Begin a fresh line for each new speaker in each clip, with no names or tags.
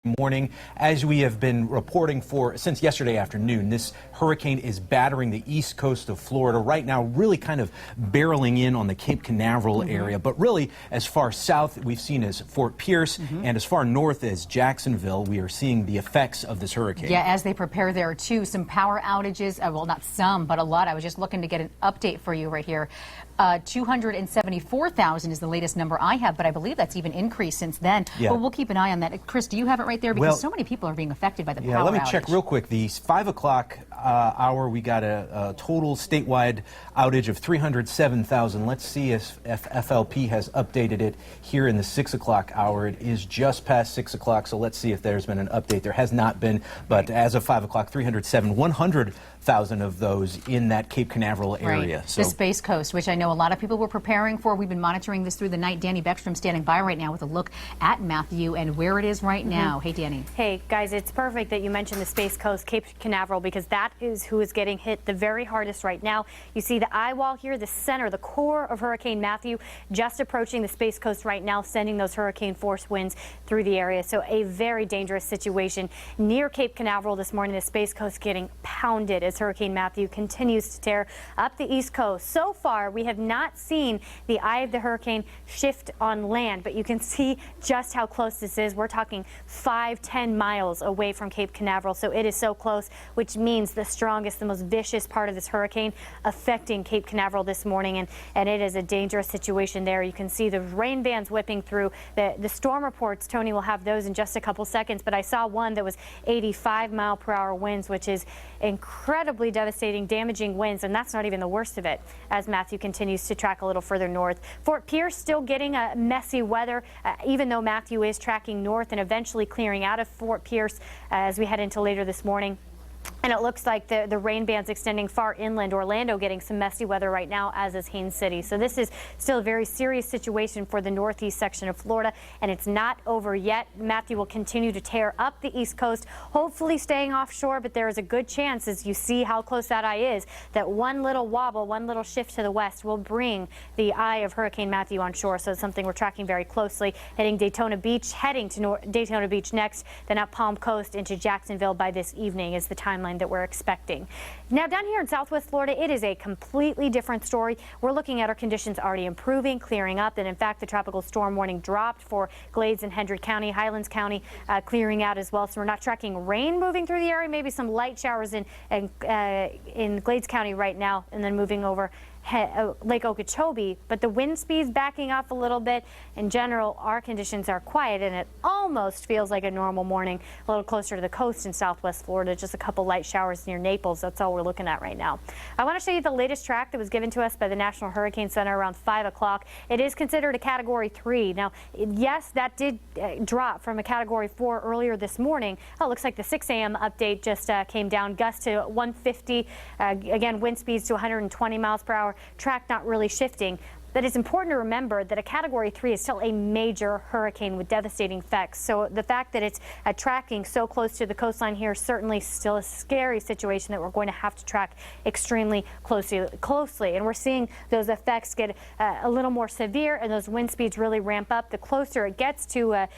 morning. As we have been reporting for since yesterday afternoon, this hurricane is battering the east coast of Florida right now, really kind of barreling in on the Cape Canaveral area. But really, as far south we've seen as Fort Pierce and as far north as Jacksonville, we are seeing the effects of this hurricane.
Yeah, as they prepare there too, some power outages. Well, not some, but a lot. I was just looking to get an update for you right here. 274,000 is the latest number I have, but I believe that's even increased since then.
Yeah.
But we'll keep an eye on that. Chris, do you have it right there? Because
well,
so many people are being affected by the power
outage. Let me
outage.
check real quick. The 5 o'clock hour, we got a total statewide outage of 307,000. Let's see if FLP has updated it here in the 6 o'clock hour. It is just past 6 o'clock, so let's see if there's been an update. There has not been, but as of 5 o'clock, 307, 100,000 of those in that Cape Canaveral area.
Right. So, the Space Coast, which I know a lot of people were preparing for. We've been monitoring this through the night. Danny Beckstrom standing by right now with a look at Matthew and where it is right now. Hey, Danny.
Hey, guys, it's perfect that you mentioned the Space Coast, Cape Canaveral, because that is who is getting hit the very hardest right now. You see the eye wall here, the center, the core of Hurricane Matthew, just approaching the Space Coast right now, sending those hurricane force winds through the area. So a very dangerous situation near Cape Canaveral this morning. The Space Coast getting pounded as Hurricane Matthew continues to tear up the East Coast. So far, we have not seen the eye of the hurricane shift on land, but you can see just how close this is. We're talking 5-10 miles away from Cape Canaveral, so it is so close, which means the strongest, the most vicious part of this hurricane affecting Cape Canaveral this morning, and it is a dangerous situation there. You can see the rain bands whipping through. The storm reports, Tony will have those in just a couple seconds, but I saw one that was 85-mile-per-hour winds, which is incredibly devastating, damaging winds, and that's not even the worst of it as Matthew continues to track a little further north. Fort Pierce still getting messy weather, even though Matthew is tracking north and eventually clearing out of Fort Pierce as we head into later this morning. And it looks like the rain bands extending far inland. Orlando getting some messy weather right now, as is Haines City. So this is still a very serious situation for the northeast section of Florida, and it's not over yet. Matthew will continue to tear up the east coast, hopefully staying offshore, but there is a good chance, as you see how close that eye is, that one little wobble, one little shift to the west will bring the eye of Hurricane Matthew on shore. So it's something we're tracking very closely. Heading Daytona Beach, heading to Daytona Beach next, then up Palm Coast into Jacksonville by this evening is the timeline that we're expecting. Now down here in southwest Florida, it is a completely different story. We're looking at our conditions already improving, clearing up, and in fact the tropical storm warning dropped for Glades and Hendrick County, Highlands County clearing out as well. So we're not tracking rain moving through the area, maybe some light showers in Glades County right now, and then moving over Lake Okeechobee, but the wind speed's backing off a little bit. In general, our conditions are quiet, and it almost feels like a normal morning, a little closer to the coast in southwest Florida, just a couple light showers near Naples. That's all we're looking at right now. I want to show you the latest track that was given to us by the National Hurricane Center around 5 o'clock. It is considered a Category 3. Now, yes, that did drop from a Category 4 earlier this morning. Oh, it looks like the 6 a.m. update just came down. Gusts to 150. Again, wind speeds to 120 miles per hour. Track not really shifting. But it's important to remember that a Category 3 is still a major hurricane with devastating effects. So the fact that it's tracking so close to the coastline here is certainly still a scary situation that we're going to have to track extremely closely. And we're seeing those effects get a little more severe, and those wind speeds really ramp up the closer it gets to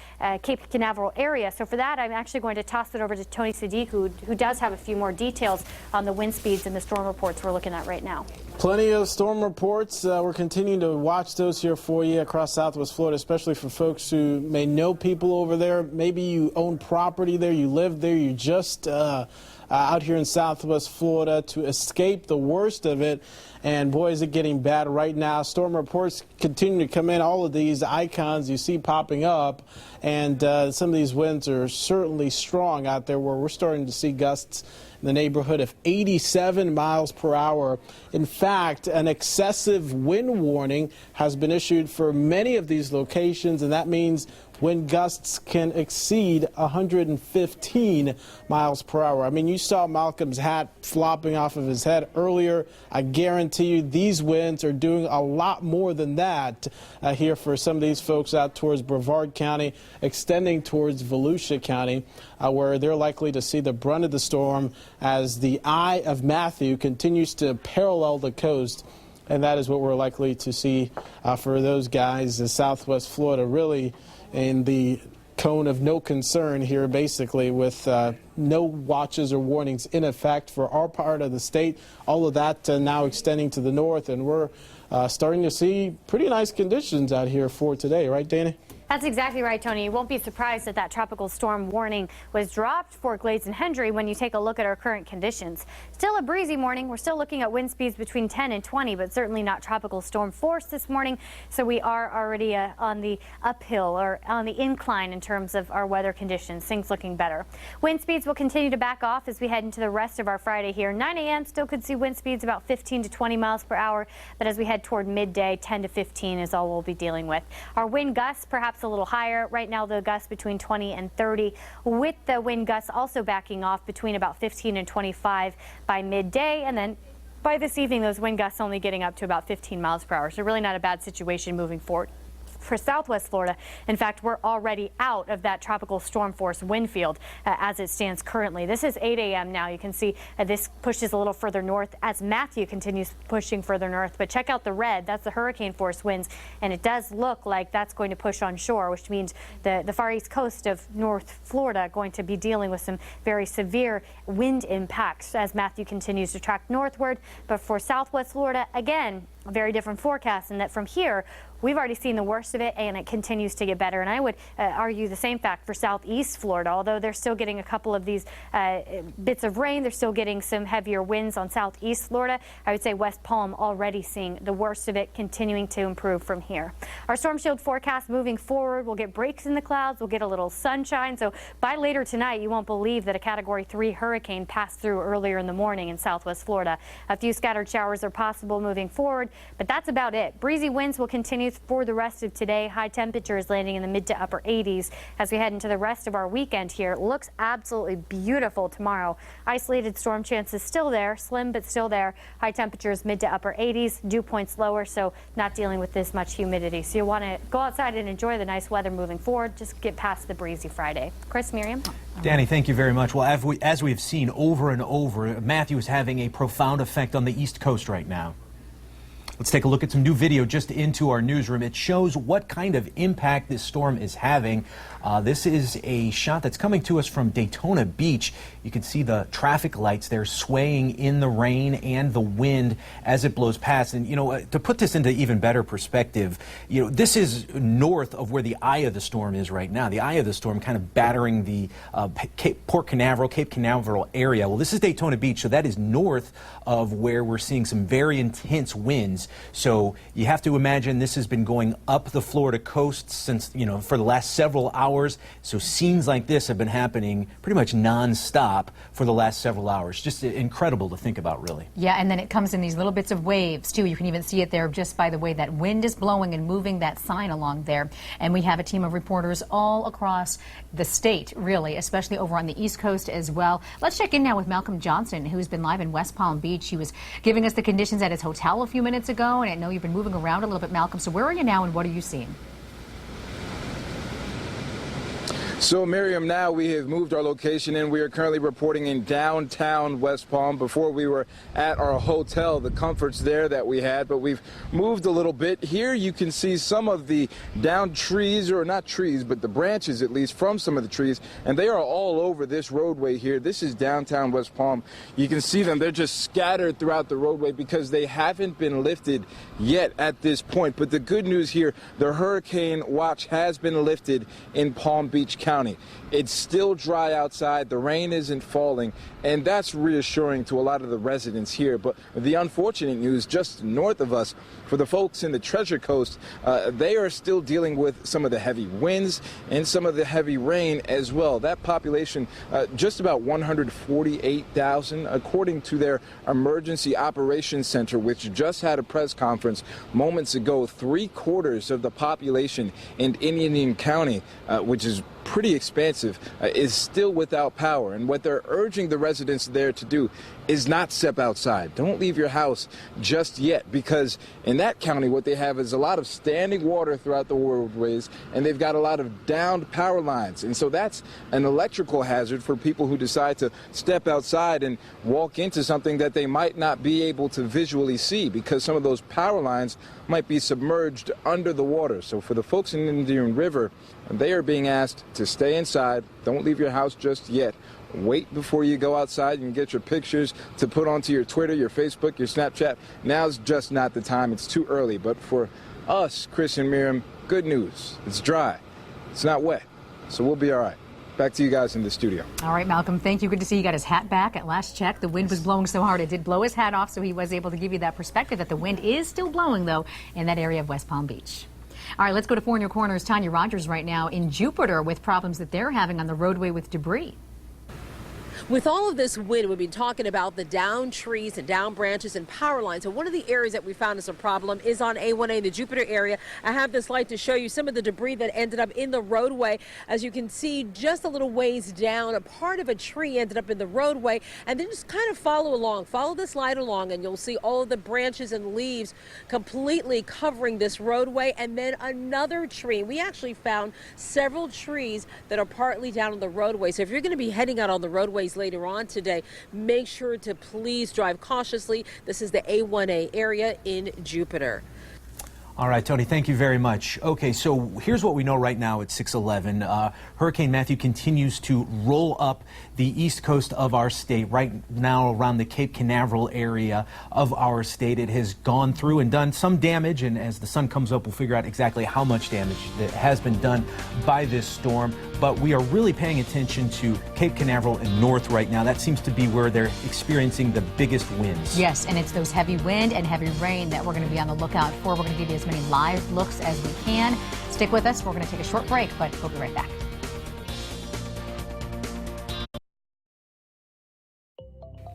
Cape Canaveral area. So for that, I'm actually going to toss it over to Tony Sadiq, who does have a few more details on the wind speeds and the storm reports we're looking at right now.
Plenty of storm reports. We're continuing to watch those here for you across southwest Florida, especially for folks who may know people over there. Maybe you own property there, you live there, you just out here in southwest Florida to escape the worst of it. And boy, is it getting bad right now. Storm reports continue to come in. All of these icons you see popping up, and some of these winds are certainly strong out there, where we're starting to see gusts in the neighborhood of 87 miles per hour. In fact, an excessive wind warning has been issued for many of these locations, and that means wind gusts can exceed 115 miles per hour. I mean, you saw Malcolm's hat flopping off of his head earlier. I guarantee you these winds are doing a lot more than that here for some of these folks out towards Brevard County, extending towards Volusia County, where they're likely to see the brunt of the storm as the eye of Matthew continues to parallel the coast. And that is what we're likely to see for those guys in southwest Florida, really in the cone of no concern here, basically, with no watches or warnings in effect for our part of the state. All of that now extending to the north, and we're starting to see pretty nice conditions out here for today, right, Danny?
That's exactly right, Tony. You won't be surprised that tropical storm warning was dropped for Glades and Hendry when you take a look at our current conditions. Still a breezy morning. We're still looking at wind speeds between 10 and 20, but certainly not tropical storm force this morning. So we are already on the uphill or on the incline in terms of our weather conditions. Things looking better. Wind speeds will continue to back off as we head into the rest of our Friday here. 9 a.m. still could see wind speeds about 15 to 20 miles per hour, but as we head toward midday, 10 to 15 is all we'll be dealing with. Our wind gusts perhaps a little higher. Right now, the gusts between 20 and 30, with the wind gusts also backing off between about 15 and 25 by midday. And then by this evening, those wind gusts only getting up to about 15 miles per hour. So really not a bad situation moving forward for Southwest Florida. In fact, we're already out of that tropical storm force wind field as it stands currently. This is 8 a.m. now. You can see this pushes a little further north as Matthew continues pushing further north. But check out the red. That's the hurricane force winds. And it does look like that's going to push on shore, which means the far east coast of North Florida going to be dealing with some very severe wind impacts as Matthew continues to track northward. But for Southwest Florida, again, a very different forecast, and that from here, we've already seen the worst of it, and it continues to get better. And I would argue the same fact for southeast Florida, although they're still getting a couple of these bits of rain. They're still getting some heavier winds on southeast Florida. I would say West Palm already seeing the worst of it, continuing to improve from here. Our storm shield forecast moving forward, we'll get breaks in the clouds. We'll get a little sunshine. So by later tonight, you won't believe that a Category 3 hurricane passed through earlier in the morning in southwest Florida. A few scattered showers are possible moving forward, but that's about it. Breezy winds will continue for the rest of today. High temperatures landing in the mid to upper 80s as we head into the rest of our weekend here. It looks absolutely beautiful tomorrow. Isolated storm chances still there, slim but still there. High temperatures mid to upper 80s, dew points lower, so not dealing with this much humidity. So you want to go outside and enjoy the nice weather moving forward. Just get past the breezy Friday. Chris, Miriam?
Danny, thank you very much. Well, as we've seen over and over, Matthew is having a profound effect on the East Coast right now. Let's take a look at some new video just into our newsroom. It shows what kind of impact this storm is having. This is a shot that's coming to us from Daytona Beach. You can see the traffic lights there swaying in the rain and the wind as it blows past. And, you know, to put this into even better perspective, you know, this is north of where the eye of the storm is right now. The eye of the storm kind of battering the Cape Canaveral area. Well, this is Daytona Beach, so that is north of where we're seeing some very intense winds. So you have to imagine this has been going up the Florida coast since, you know, for the last several hours. So scenes like this have been happening pretty much nonstop for the last several hours. Just incredible to think about, really.
Yeah, and then it comes in these little bits of waves, too. You can even see it there just by the way that wind is blowing and moving that sign along there. And we have a team of reporters all across the state, really, especially over on the East Coast as well. Let's check in now with Malcolm Johnson, who's been live in West Palm Beach. He was giving us the conditions at his hotel a few minutes ago, and I know you've been moving around a little bit, Malcolm. So where are you now, and what are you seeing?
So, Miriam, now we have moved our location and we are currently reporting in downtown West Palm. Before we were at our hotel, the comforts there that we had, but we've moved a little bit. Here you can see some of the downed trees, or not trees, but the branches at least from some of the trees, and they are all over this roadway here. This is downtown West Palm. You can see them. They're just scattered throughout the roadway because they haven't been lifted yet at this point. But the good news here, the hurricane watch has been lifted in Palm Beach County. It's still dry outside, the rain isn't falling, and that's reassuring to a lot of the residents here. But the unfortunate news just north of us, for the folks in the Treasure Coast, they are still dealing with some of the heavy winds and some of the heavy rain as well. That population, just about 148,000, according to their Emergency Operations Center, which just had a press conference moments ago. 3/4 of the population in Indian County, which is pretty expansive, is still without power. And what they're urging the residents there to do is not step outside. Don't leave your house just yet, because in that county what they have is a lot of standing water throughout the roadways, and they've got a lot of downed power lines. And so that's an electrical hazard for people who decide to step outside and walk into something that they might not be able to visually see, because some of those power lines might be submerged under the water. So for the folks in the Indian River, they are being asked to stay inside. Don't leave your house just yet. Wait before you go outside and get your pictures to put onto your Twitter, your Facebook, your Snapchat. Now's just not the time. It's too early. But for us, Chris and Miriam, good news. It's dry. It's not wet. So we'll be all right. Back to you guys in the studio.
All right, Malcolm, thank you. Good to see you got his hat back at last check. The wind was blowing so hard it did blow his hat off, so he was able to give you that perspective that the wind is still blowing, though, in that area of West Palm Beach. All right, let's go to 4 in Your Corner's Tanya Rogers right now in Jupiter with problems that they're having on the roadway with debris.
With all of this wind, we've been talking about the downed trees and down branches and power lines. And one of the areas that we found as a problem is on A1A, the Jupiter area. I have this light to show you some of the debris that ended up in the roadway. As you can see, just a little ways down, a part of a tree ended up in the roadway. And then just kind of follow this light along, and you'll see all of the branches and leaves completely covering this roadway. And then another tree. We actually found several trees that are partly down on the roadway. So if you're going to be heading out on the roadways later on today, make sure to please drive cautiously. This is the A1A area in Jupiter.
All right, Tony, thank you very much. Okay, so here's what we know right now at 6:11. Hurricane Matthew continues to roll up the east coast of our state. Right now around the Cape Canaveral area of our state. It has gone through and done some damage, and as the sun comes up, we'll figure out exactly how much damage that has been done by this storm. But we are really paying attention to Cape Canaveral and north right now. That seems to be where they're experiencing the biggest winds.
Yes, and it's those heavy wind and heavy rain that we're going to be on the lookout for. We're going to give you as many live looks as we can. Stick with us. We're going to take a short break, but we'll be right back.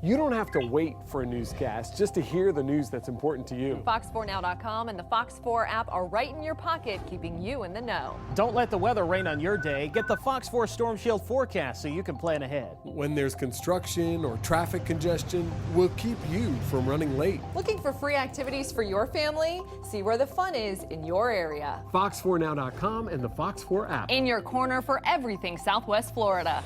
You don't have to wait for a newscast just to hear the news that's important to you.
Fox4Now.com and the Fox 4 app are right in your pocket, keeping you in the know.
Don't let the weather rain on your day. Get the Fox 4 Storm Shield forecast so you can plan ahead.
When there's construction or traffic congestion, we'll keep you from running late.
Looking for free activities for your family? See where the fun is in your area.
Fox4Now.com and the Fox 4 app.
In your corner for everything Southwest Florida.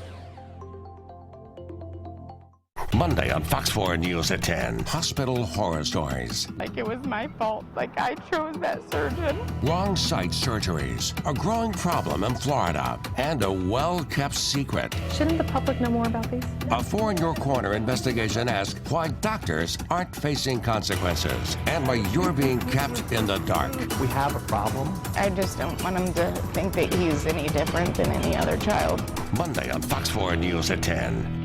Monday on Fox 4 News at 10, hospital horror stories.
Like it was my fault, like I chose that surgeon.
Wrong site surgeries, a growing problem in Florida, and a well-kept secret.
Shouldn't the public know more about these?
A 4 in Your Corner investigation asks why doctors aren't facing consequences and why you're being kept in the dark.
We have a problem.
I just don't want him to think that he's any different than any other child.
Monday on Fox 4 News at 10.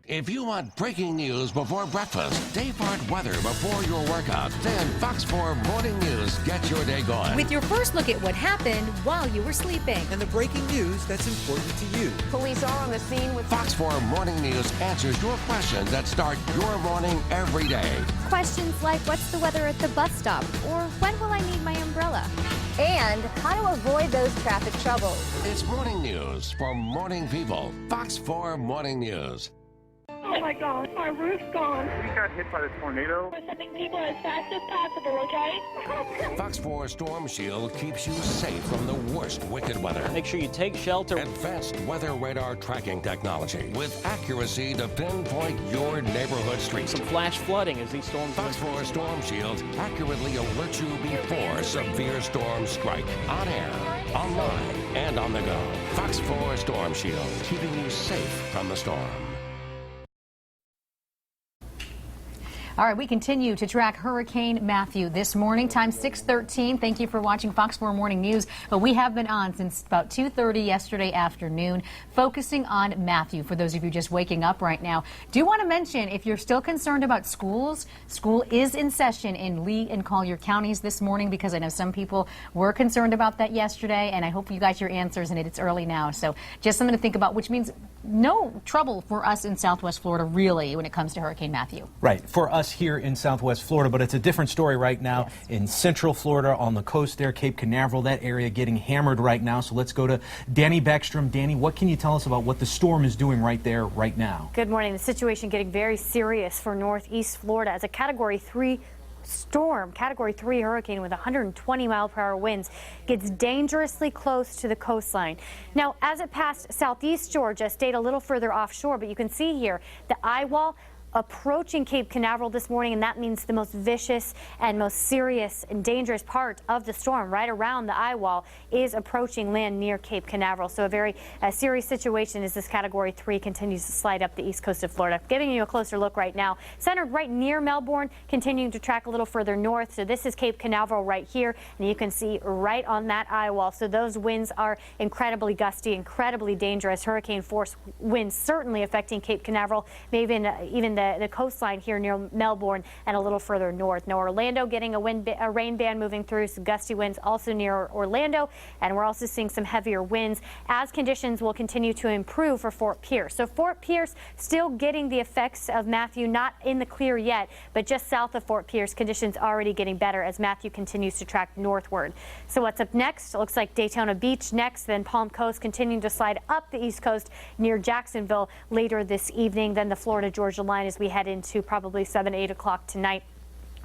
If you want breaking news before breakfast, daypart weather before your workout, then Fox 4 Morning News gets your day going.
With your first look at what happened while you were sleeping.
And the breaking news that's important to you.
Police are on the scene with
Fox 4 Morning News answers your questions that start your morning every day.
Questions like, what's the weather at the bus stop? Or when will I need my umbrella?
And how to avoid those traffic troubles.
It's morning news for morning people. Fox 4 Morning News.
Oh my God, our roof's gone.
We got hit by the tornado.
We're sending people as fast as possible, okay?
Fox 4 Storm Shield keeps you safe from the worst wicked weather.
Make sure you take shelter.
Advanced weather radar tracking technology with accuracy to pinpoint your neighborhood street.
Some flash flooding as these storms.
Fox 4 Storm Shield accurately alert you before severe storms strike. On air, online, and on the go. Fox 4 Storm Shield, keeping you safe from the storm.
All right, we continue to track Hurricane Matthew this morning, time 6:13. Thank you for watching Fox 4 Morning News. But we have been on since about 2:30 yesterday afternoon, focusing on Matthew. For those of you just waking up right now, do want to mention, if you're still concerned about schools, school is in session in Lee and Collier counties this morning, because I know some people were concerned about that yesterday, and I hope you got your answers, and it's early now. So just something to think about, which means no trouble for us in Southwest Florida, really, when it comes to Hurricane Matthew.
Right, for us here in Southwest Florida, but it's a different story right now in Central Florida on the coast there, Cape Canaveral, that area getting hammered right now. So let's go to Danny Beckstrom. Danny, what can you tell us about what the storm is doing right there right now?
Good morning. The situation getting very serious for Northeast Florida as a Category 3 storm, Category 3 hurricane with 120-mile-per-hour winds gets dangerously close to the coastline. Now, as it passed southeast Georgia, stayed a little further offshore, but you can see here the eye wall approaching Cape Canaveral this morning, and that means the most vicious and most serious and dangerous part of the storm, right around the eye wall, is approaching land near Cape Canaveral. So a very serious situation as this Category 3 continues to slide up the east coast of Florida. Giving you a closer look right now, centered right near Melbourne, continuing to track a little further north. So this is Cape Canaveral right here, and you can see right on that eye wall. So those winds are incredibly gusty, incredibly dangerous. Hurricane force winds certainly affecting Cape Canaveral, maybe even the coastline here near Melbourne and a little further north. Now Orlando getting a rain band moving through, some gusty winds also near Orlando, and we're also seeing some heavier winds as conditions will continue to improve for Fort Pierce. So Fort Pierce still getting the effects of Matthew, not in the clear yet, but just south of Fort Pierce, conditions already getting better as Matthew continues to track northward. So what's up next? It looks like Daytona Beach next, then Palm Coast continuing to slide up the east coast near Jacksonville later this evening, then the Florida-Georgia line as we head into probably 7, 8 o'clock tonight.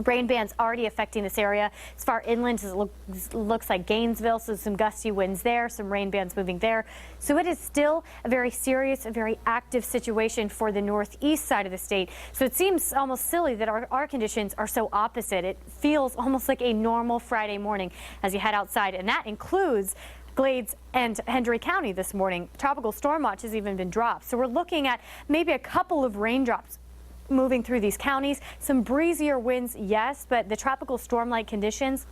Rain bands already affecting this area. As far inland as it looks like Gainesville, so some gusty winds there, some rain bands moving there. So it is still a very serious, a very active situation for the northeast side of the state. So it seems almost silly that our conditions are so opposite. It feels almost like a normal Friday morning as you head outside, and that includes Glades and Hendry County this morning. Tropical storm watch has even been dropped. So we're looking at maybe a couple of raindrops moving through these counties. Some breezier winds, yes, but the tropical storm-like conditions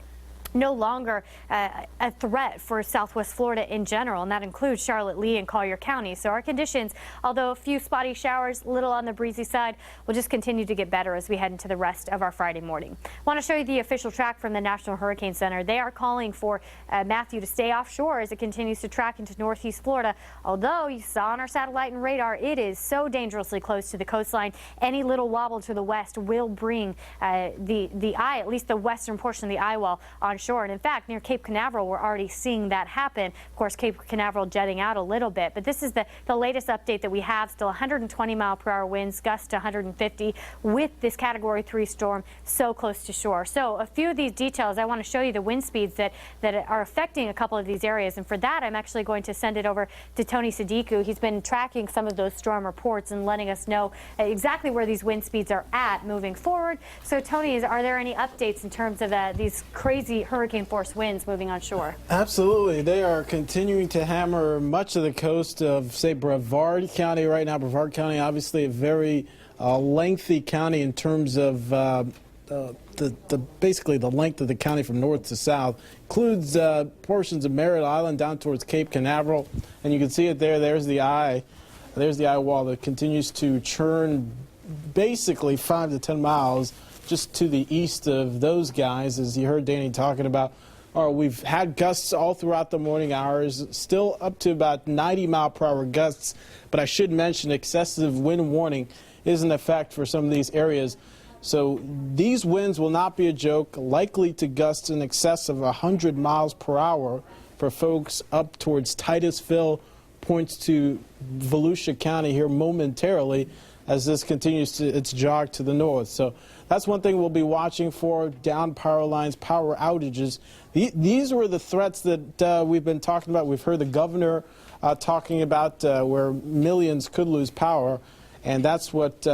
no longer a threat for Southwest Florida in general, and that includes Charlotte, Lee, and Collier County. So our conditions, although a few spotty showers, little on the breezy side, will just continue to get better as we head into the rest of our Friday morning. I want to show you the official track from the National Hurricane Center. They are calling for Matthew to stay offshore as it continues to track into northeast Florida. Although you saw on our satellite and radar, it is so dangerously close to the coastline. Any little wobble to the west will bring the eye, at least the western portion of the eye wall, on shore. And in fact, near Cape Canaveral, we're already seeing that happen. Of course, Cape Canaveral jetting out a little bit, but this is the latest update that we have. Still 120-mile-per-hour winds, gusts to 150 with this Category 3 storm so close to shore. So a few of these details, I want to show you the wind speeds that are affecting a couple of these areas. And for that, I'm actually going to send it over to Tony Sadiku. He's been tracking some of those storm reports and letting us know exactly where these wind speeds are at moving forward. So Tony, are there any updates in terms of these crazy hurricane force winds moving on shore?
Absolutely. They are continuing to hammer much of the coast of, say, Brevard County right now. Brevard County, obviously a very lengthy county in terms of basically the length of the county from north to south. Includes portions of Merritt Island down towards Cape Canaveral. And you can see it there. There's the eye. There's the eye wall that continues to churn basically 5 to 10 miles just to the east of those guys, as you heard Danny talking about. We've had gusts all throughout the morning hours, still up to about 90-mile-per-hour gusts. But I should mention excessive wind warning is in effect for some of these areas. So these winds will not be a joke, likely to gust in excess of 100 miles per hour for folks up towards Titusville, points to Volusia County here momentarily as this continues its jog to the north. So that's one thing we'll be watching for, down power lines, power outages. These were the threats that we've been talking about. We've heard the governor talking about where millions could lose power, and that's what,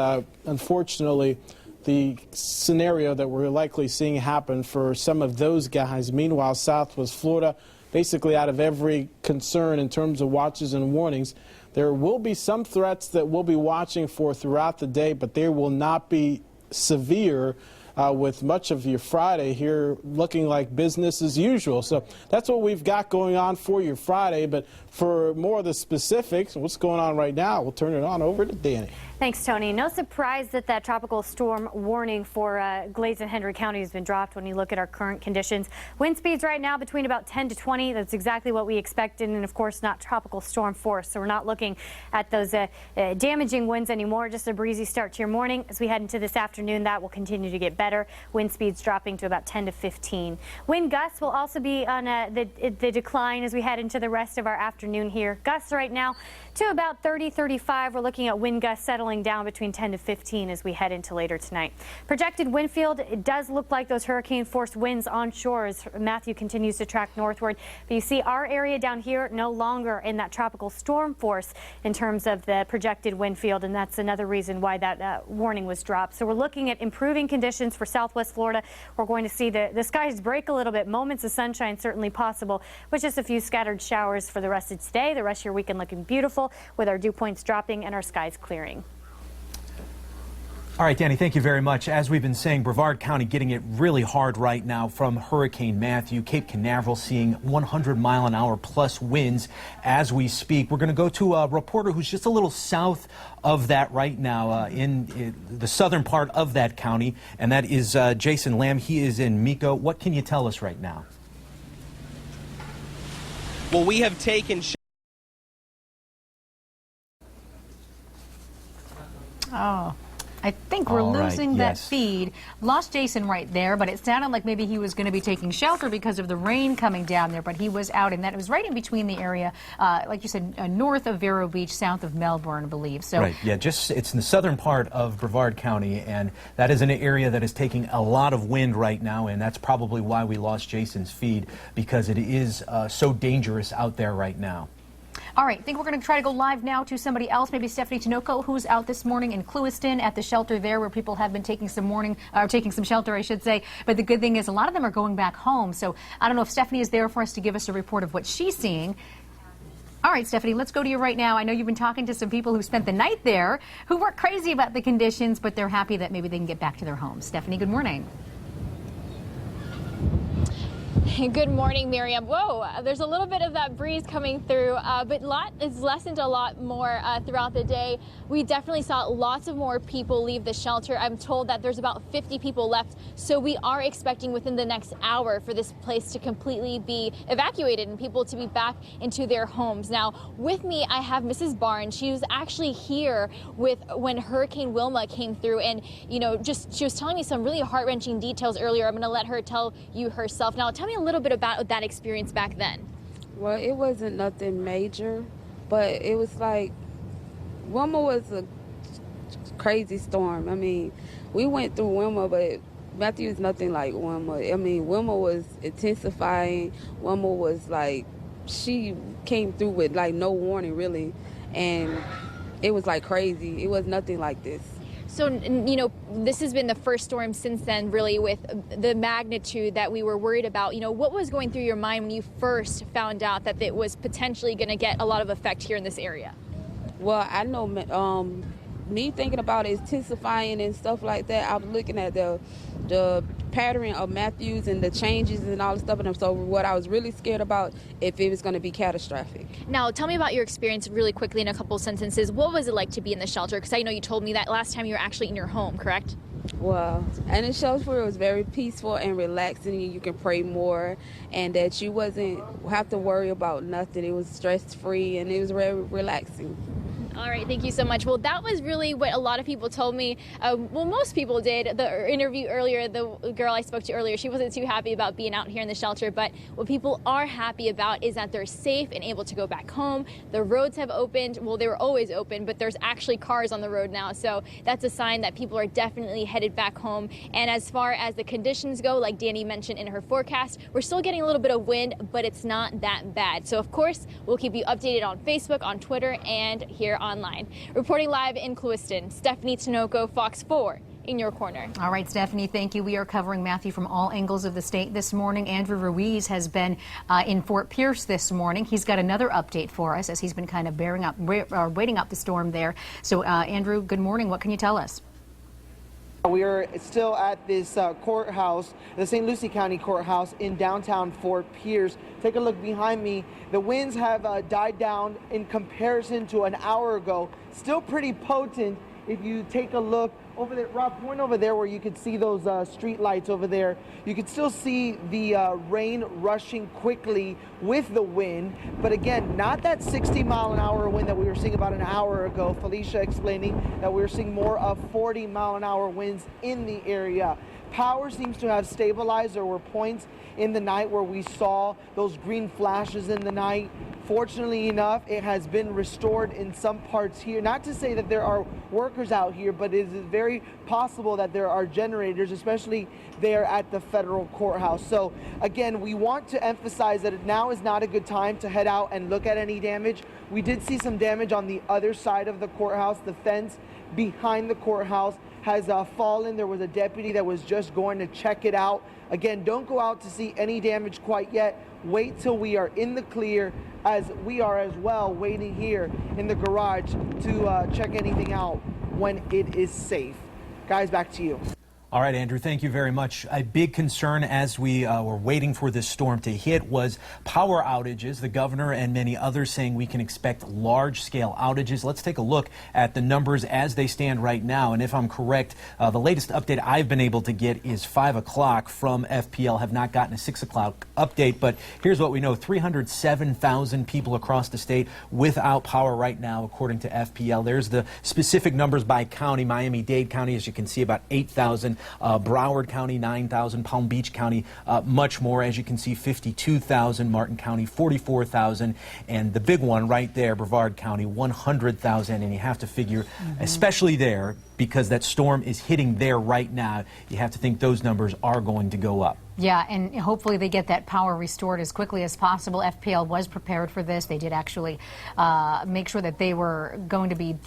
unfortunately, the scenario that we're likely seeing happen for some of those guys. Meanwhile, Southwest Florida, basically out of every concern in terms of watches and warnings, there will be some threats that we'll be watching for throughout the day, but they will not be severe with much of your Friday here looking like business as usual. So that's what we've got going on for your Friday. But for more of the specifics, what's going on right now, we'll turn it on over to Danny.
Thanks, Tony. No surprise that that tropical storm warning for Glades and Hendry County has been dropped when you look at our current conditions. Wind speeds right now between about 10 to 20. That's exactly what we expected, and of course not tropical storm force. So we're not looking at those damaging winds anymore. Just a breezy start to your morning. As we head into this afternoon, that will continue to get better. Wind speeds dropping to about 10 to 15. Wind gusts will also be on the decline as we head into the rest of our afternoon here. Gusts right now to about 30, 35. We're looking at wind gusts settling down between 10 to 15 as we head into later tonight. Projected wind field, it does look like those hurricane force winds onshore as Matthew continues to track northward. But you see our area down here no longer in that tropical storm force in terms of the projected wind field, and that's another reason why that warning was dropped. So we're looking at improving conditions for southwest Florida. We're going to see the skies break a little bit. Moments of sunshine certainly possible, with just a few scattered showers for the rest of today. The rest of your weekend looking beautiful with our dew points dropping and our skies clearing.
All right, Danny, thank you very much. As we've been saying, Brevard County getting it really hard right now from Hurricane Matthew. Cape Canaveral seeing 100-mile-an-hour plus winds as we speak. We're going to go to a reporter who's just a little south of that right now in the southern part of that county, and that is Jason Lamb. He is in Mico. What can you tell us right now?
Well, we have taken...
Oh. I think we're losing that feed. Lost Jason right there, but it sounded like maybe he was going to be taking shelter because of the rain coming down there, but he was out, and that it was right in between the area, like you said, north of Vero Beach, south of Melbourne, I believe. So
right, yeah, it's in the southern part of Brevard County, and that is an area that is taking a lot of wind right now, and that's probably why we lost Jason's feed, because it is so dangerous out there right now.
All right, I think we're going to try to go live now to somebody else, maybe Stephanie Tinoco, who's out this morning in Clewiston at the shelter there where people have been taking some shelter, I should say. But the good thing is a lot of them are going back home. So I don't know if Stephanie is there for us to give us a report of what she's seeing. All right, Stephanie, let's go to you right now. I know you've been talking to some people who spent the night there who weren't crazy about the conditions, but they're happy that maybe they can get back to their homes. Stephanie, good morning.
Good morning, Miriam. Whoa, there's a little bit of that breeze coming through, but lot is lessened a lot more throughout the day. We definitely saw lots of more people leave the shelter. I'm told that there's about 50 people left, so we are expecting within the next hour for this place to completely be evacuated and people to be back into their homes. Now, with me, I have Mrs. Barnes. She was actually here when Hurricane Wilma came through, and she was telling me some really heart-wrenching details earlier. I'm going to let her tell you herself. Now, tell me a little bit about that experience back then.
Well, it wasn't nothing major, but it was like Wilma was a crazy storm. I mean, we went through Wilma, but Matthew is nothing like Wilma. I mean, Wilma was intensifying. Wilma was like, she came through with like no warning really, and it was like crazy. It was nothing like this.
So, this has been the first storm since then, really, with the magnitude that we were worried about. What was going through your mind when you first found out that it was potentially going to get a lot of effect here in this area?
Well, I know me thinking about it intensifying and stuff like that, I was looking at the pattern of Matthews and the changes and all the stuff. And so what I was really scared about, if it was going to be catastrophic.
Now, tell me about your experience really quickly in a couple sentences. What was it like to be in the shelter? Because I know you told me that last time you were actually in your home, correct?
Well, and the shelter was very peaceful and relaxing. You can pray more, and that you wasn't have to worry about nothing. It was stress-free, and it was very relaxing.
All right, thank you so much. Well, that was really what a lot of people told me. Well, most people did. The interview earlier, the girl I spoke to earlier, she wasn't too happy about being out here in the shelter. But what people are happy about is that they're safe and able to go back home. The roads have opened. Well, they were always open, but there's actually cars on the road now. So that's a sign that people are definitely headed back home. And as far as the conditions go, like Danny mentioned in her forecast, we're still getting a little bit of wind, but it's not that bad. So, of course, we'll keep you updated on Facebook, on Twitter, and here online. Reporting live in Clewiston, Stephanie Tinoco, Fox 4, in your corner.
All right, Stephanie, thank you. We are covering Matthew from all angles of the state this morning. Andrew Ruiz has been in Fort Pierce this morning. He's got another update for us as he's been kind of waiting out the storm there. So, Andrew, good morning. What can you tell us?
We are still at this courthouse, the St. Lucie County Courthouse in downtown Fort Pierce. Take a look behind me. The winds have died down in comparison to an hour ago. Still pretty potent. If you take a look over there, Rob, point over there where you could see those street lights over there. You could still see the rain rushing quickly with the wind. But again, not that 60-mile-an-hour wind that we were seeing about an hour ago. Felicia explaining that we were seeing more of 40-mile-an-hour winds in the area. Power seems to have stabilized. There were points in the night where we saw those green flashes in the night. Fortunately enough, it has been restored in some parts here. Not to say that there are workers out here, but it is very possible that there are generators, especially there at the federal courthouse. So again, we want to emphasize that now is not a good time to head out and look at any damage. We did see some damage on the other side of the courthouse. The fence behind the courthouse has fallen. There was a deputy that was just going to check it out. Again, don't go out to see any damage quite yet. Wait till we are in the clear, as we are as well, waiting here in the garage to check anything out when it is safe. Guys, back to you.
All right, Andrew, thank you very much. A big concern as we were waiting for this storm to hit was power outages. The governor and many others saying we can expect large-scale outages. Let's take a look at the numbers as they stand right now. And if I'm correct, the latest update I've been able to get is 5 o'clock from FPL. Have not gotten a 6 o'clock update, but here's what we know. 307,000 people across the state without power right now, according to FPL. There's the specific numbers by county. Miami-Dade County, as you can see, about 8,000. Broward County, 9,000. Palm Beach County, much more. As you can see, 52,000. Martin County, 44,000. And the big one right there, Brevard County, 100,000. And you have to figure, especially there, because that storm is hitting there right now, you have to think those numbers are going to go up.
Yeah, and hopefully they get that power restored as quickly as possible. FPL was prepared for this. They did actually make sure that they were going to be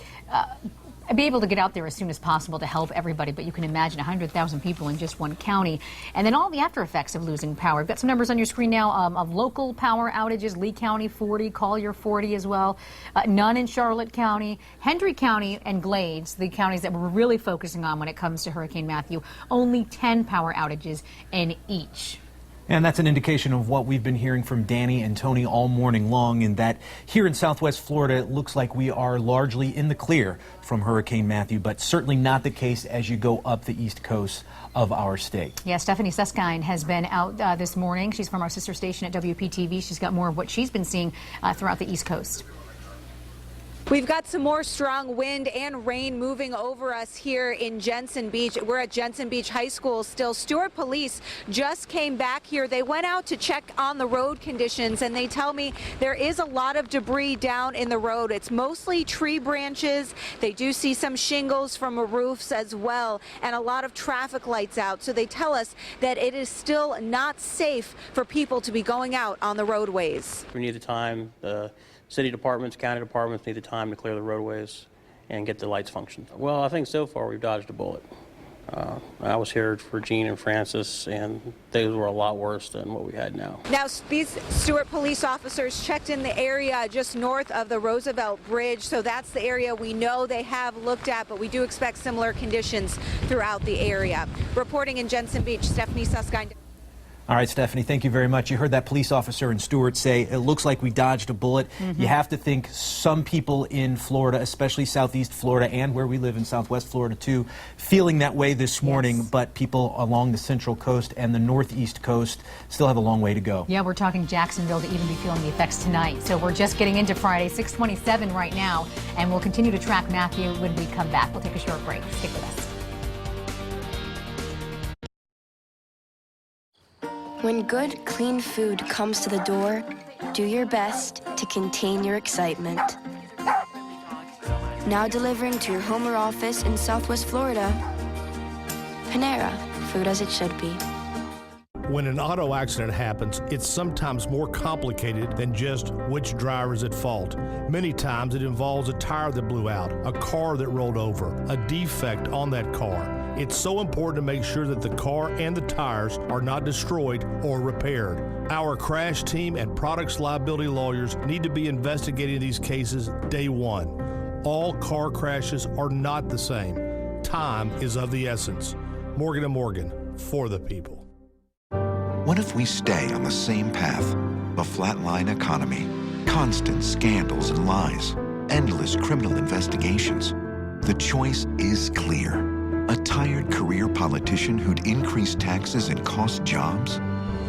able to get out there as soon as possible to help everybody. But you can imagine 100,000 people in just one county. And then all the after effects of losing power. We've got some numbers on your screen now of local power outages. Lee County, 40. Collier, 40 as well. None in Charlotte County. Hendry County and Glades, the counties that we're really focusing on when it comes to Hurricane Matthew, only 10 power outages in each.
And that's an indication of what we've been hearing from Danny and Tony all morning long, in that here in Southwest Florida, it looks like we are largely in the clear from Hurricane Matthew, but certainly not the case as you go up the east coast of our state.
Yeah, Stephanie Susskind has been out this morning. She's from our sister station at WPTV. She's got more of what she's been seeing throughout the east coast.
We've got some more strong wind and rain moving over us here in Jensen Beach. We're at Jensen Beach High School still. Stewart Police just came back here. They went out to check on the road conditions, and they tell me there is a lot of debris down in the road. It's mostly tree branches. They do see some shingles from roofs as well, and a lot of traffic lights out. So they tell us that it is still not safe for people to be going out on the roadways.
We need the time. The city departments, county departments need the time to clear the roadways and get the lights functioning. Well, I think so far we've dodged a bullet. I was here for Gene and Francis, and those were a lot worse than what we had now.
Now, these Stewart police officers checked in the area just north of the Roosevelt Bridge, so that's the area we know they have looked at, but we do expect similar conditions throughout the area. Reporting in Jensen Beach, Stephanie Susskind.
All right, Stephanie, thank you very much. You heard that police officer in Stewart say it looks like we dodged a bullet. You have to think some people in Florida, especially southeast Florida and where we live in southwest Florida too, feeling that way this morning, but people along the central coast and the northeast coast still have a long way to go.
Yeah, we're talking Jacksonville to even be feeling the effects tonight. So we're just getting into Friday, 6:27 right now, and we'll continue to track Matthew when we come back. We'll take a short break. Stick with us.
When good, clean food comes to the door, do your best to contain your excitement. Now delivering to your home or office in Southwest Florida, Panera, food as it should be.
When an auto accident happens, it's sometimes more complicated than just which driver is at fault. Many times it involves a tire that blew out, a car that rolled over, a defect on that car. It's so important to make sure that the car and the tires are not destroyed or repaired. Our crash team and products liability lawyers need to be investigating these cases day one. All car crashes are not the same. time is of the essence. Morgan & Morgan, for the people.
What if we stay on the same path? A flatline economy, constant scandals and lies, endless criminal investigations. The choice is clear. A tired career politician who'd increase taxes and cost jobs?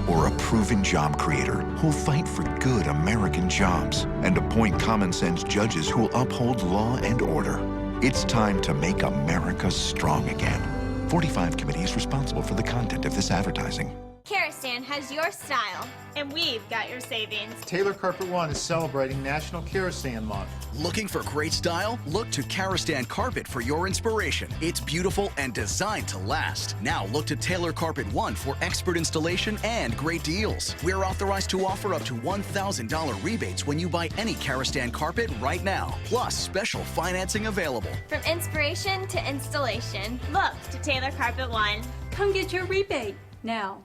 Or a proven job creator who'll fight for good American jobs and appoint common sense judges who'll uphold law and order? It's time to make America strong again. 45 committees responsible for the content of this advertising.
Karastan has your style, and we've got your savings.
Taylor Carpet One is celebrating National Karastan Month.
Looking for great style? Look to Karastan Carpet for your inspiration. It's beautiful and designed to last. Now look to Taylor Carpet One for expert installation and great deals. We're authorized to offer up to $1,000 rebates when you buy any Karastan carpet right now. Plus, special financing available.
From inspiration to installation, look to Taylor Carpet One. Come get your rebate now.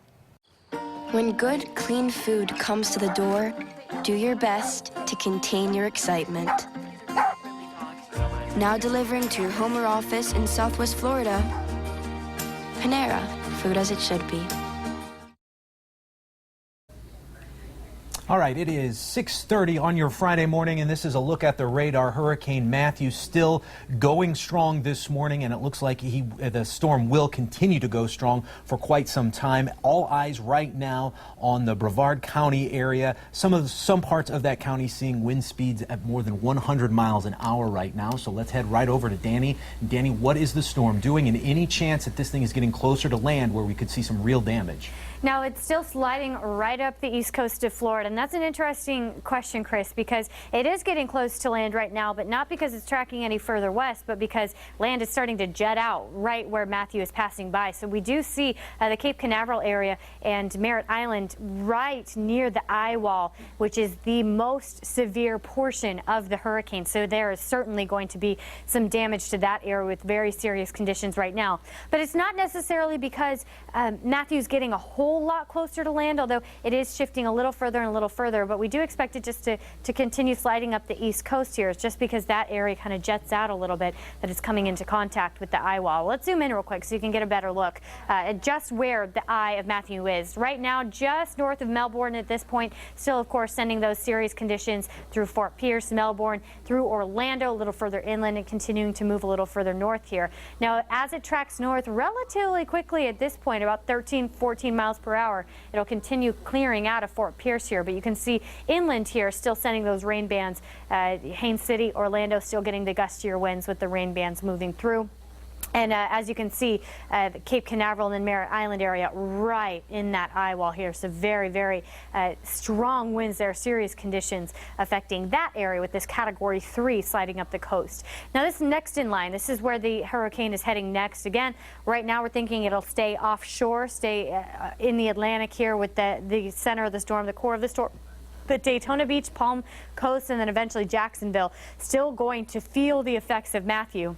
When good, clean food comes to the door, do your best to contain your excitement. Now delivering to your home or office in Southwest Florida, Panera, food as it should be.
All right, it is 6:30 on your Friday morning, and this is a look at the radar. Hurricane Matthew still going strong this morning, and it looks like the storm will continue to go strong for quite some time. All eyes right now on the Brevard County area. Some parts of that county seeing wind speeds at more than 100 miles an hour right now. So let's head right over to Danny. Danny, what is the storm doing, and any chance that this thing is getting closer to land where we could see some real damage?
Now, it's still sliding right up the east coast of Florida, and that's an interesting question, Chris, because it is getting close to land right now, but not because it's tracking any further west, but because land is starting to jet out right where Matthew is passing by. So we do see the Cape Canaveral area and Merritt Island right near the eye wall, which is the most severe portion of the hurricane. So there is certainly going to be some damage to that area with very serious conditions right now. But it's not necessarily because Matthew's getting a whole lot closer to land, although it is shifting a little further and a little further. But we do expect it just to continue sliding up the east coast here. It's just because that area kind of jets out a little bit that it's coming into contact with the eye wall. Let's zoom in real quick so you can get a better look at just where the eye of Matthew is. Right now, just north of Melbourne at this point, still, of course, sending those serious conditions through Fort Pierce, Melbourne, through Orlando, a little further inland, and continuing to move a little further north here. Now, as it tracks north relatively quickly at this point, about 13, 14 miles per hour, it'll continue clearing out of Fort Pierce here, but you can see inland here still sending those rain bands. Haines City, Orlando still getting the gustier winds with the rain bands moving through. And as you can see, the Cape Canaveral and Merritt Island area right in that eye wall here. So very, very strong winds there, serious conditions affecting that area with this Category 3 sliding up the coast. Now this next in line, this is where the hurricane is heading next. Again, right now we're thinking it'll stay offshore, stay in the Atlantic here with the center of the storm, the core of the storm. But Daytona Beach, Palm Coast, and then eventually Jacksonville still going to feel the effects of Matthew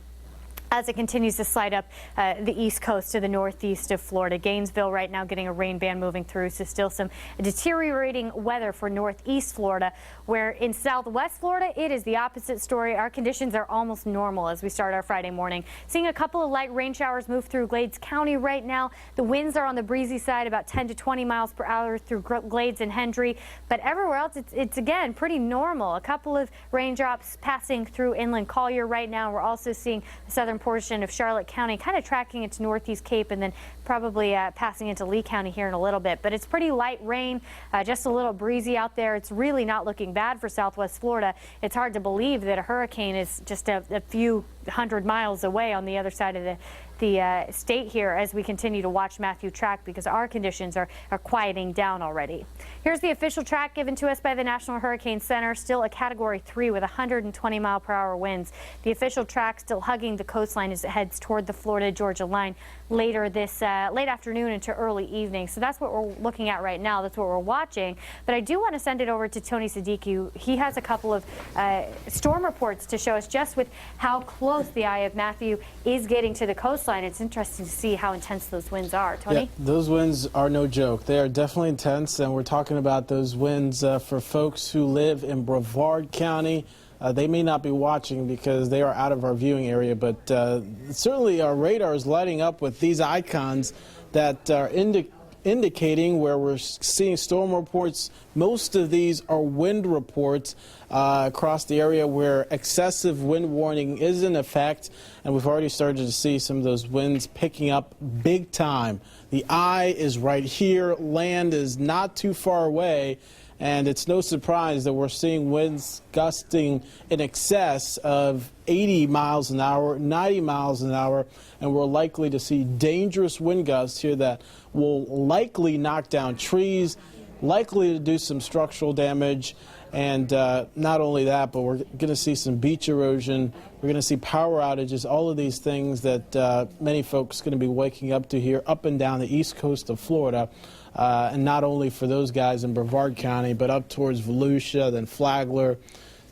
as it continues to slide up the east coast to the northeast of Florida. Gainesville right now getting a rain band moving through, so still some deteriorating weather for northeast Florida, where in southwest Florida it is the opposite story. Our conditions are almost normal as we start our Friday morning. Seeing a couple of light rain showers move through Glades County right now. The winds are on the breezy side, about 10 to 20 miles per hour through Glades and Hendry, but everywhere else it's again pretty normal. A couple of raindrops passing through inland Collier right now. We're also seeing the southern portion of Charlotte County kind of tracking into northeast Cape and then probably passing into Lee County here in a little bit. But it's pretty light rain, just a little breezy out there. It's really not looking bad for southwest Florida. It's hard to believe that a hurricane is just a few hundred miles away on the other side of the state here as we continue to watch Matthew track, because our conditions are quieting down already. Here's the official track given to us by the National Hurricane Center, still a Category 3 with 120 mile per hour winds. The official track still hugging the coastline as it heads toward the Florida-Georgia line later this late afternoon into early evening. So that's what we're looking at right now. That's what we're watching. But I do want to send it over to Tony Siddiqui. He has a couple of storm reports to show us just with how close the eye of Matthew is getting to the coastline. It's interesting to see how intense those winds are. Tony?
Yeah, those winds are no joke. They are definitely intense, and we're talking about those winds for folks who live in Brevard County, They may not be watching because they are out of our viewing area, but certainly our radar is lighting up with these icons that are indicating where we're seeing storm reports. Most of these are wind reports across the area where excessive wind warning is in effect, and we've already started to see some of those winds picking up big time. The eye is right here, land is not too far away, and it's no surprise that we're seeing winds gusting in excess of 80 miles an hour, 90 miles an hour, and we're likely to see dangerous wind gusts here that will likely knock down trees, likely to do some structural damage, and not only that, but we're going to see some beach erosion, we're going to see power outages, all of these things that many folks are going to be waking up to here up and down the east coast of Florida. And not only for those guys in Brevard County, but up towards Volusia, then Flagler,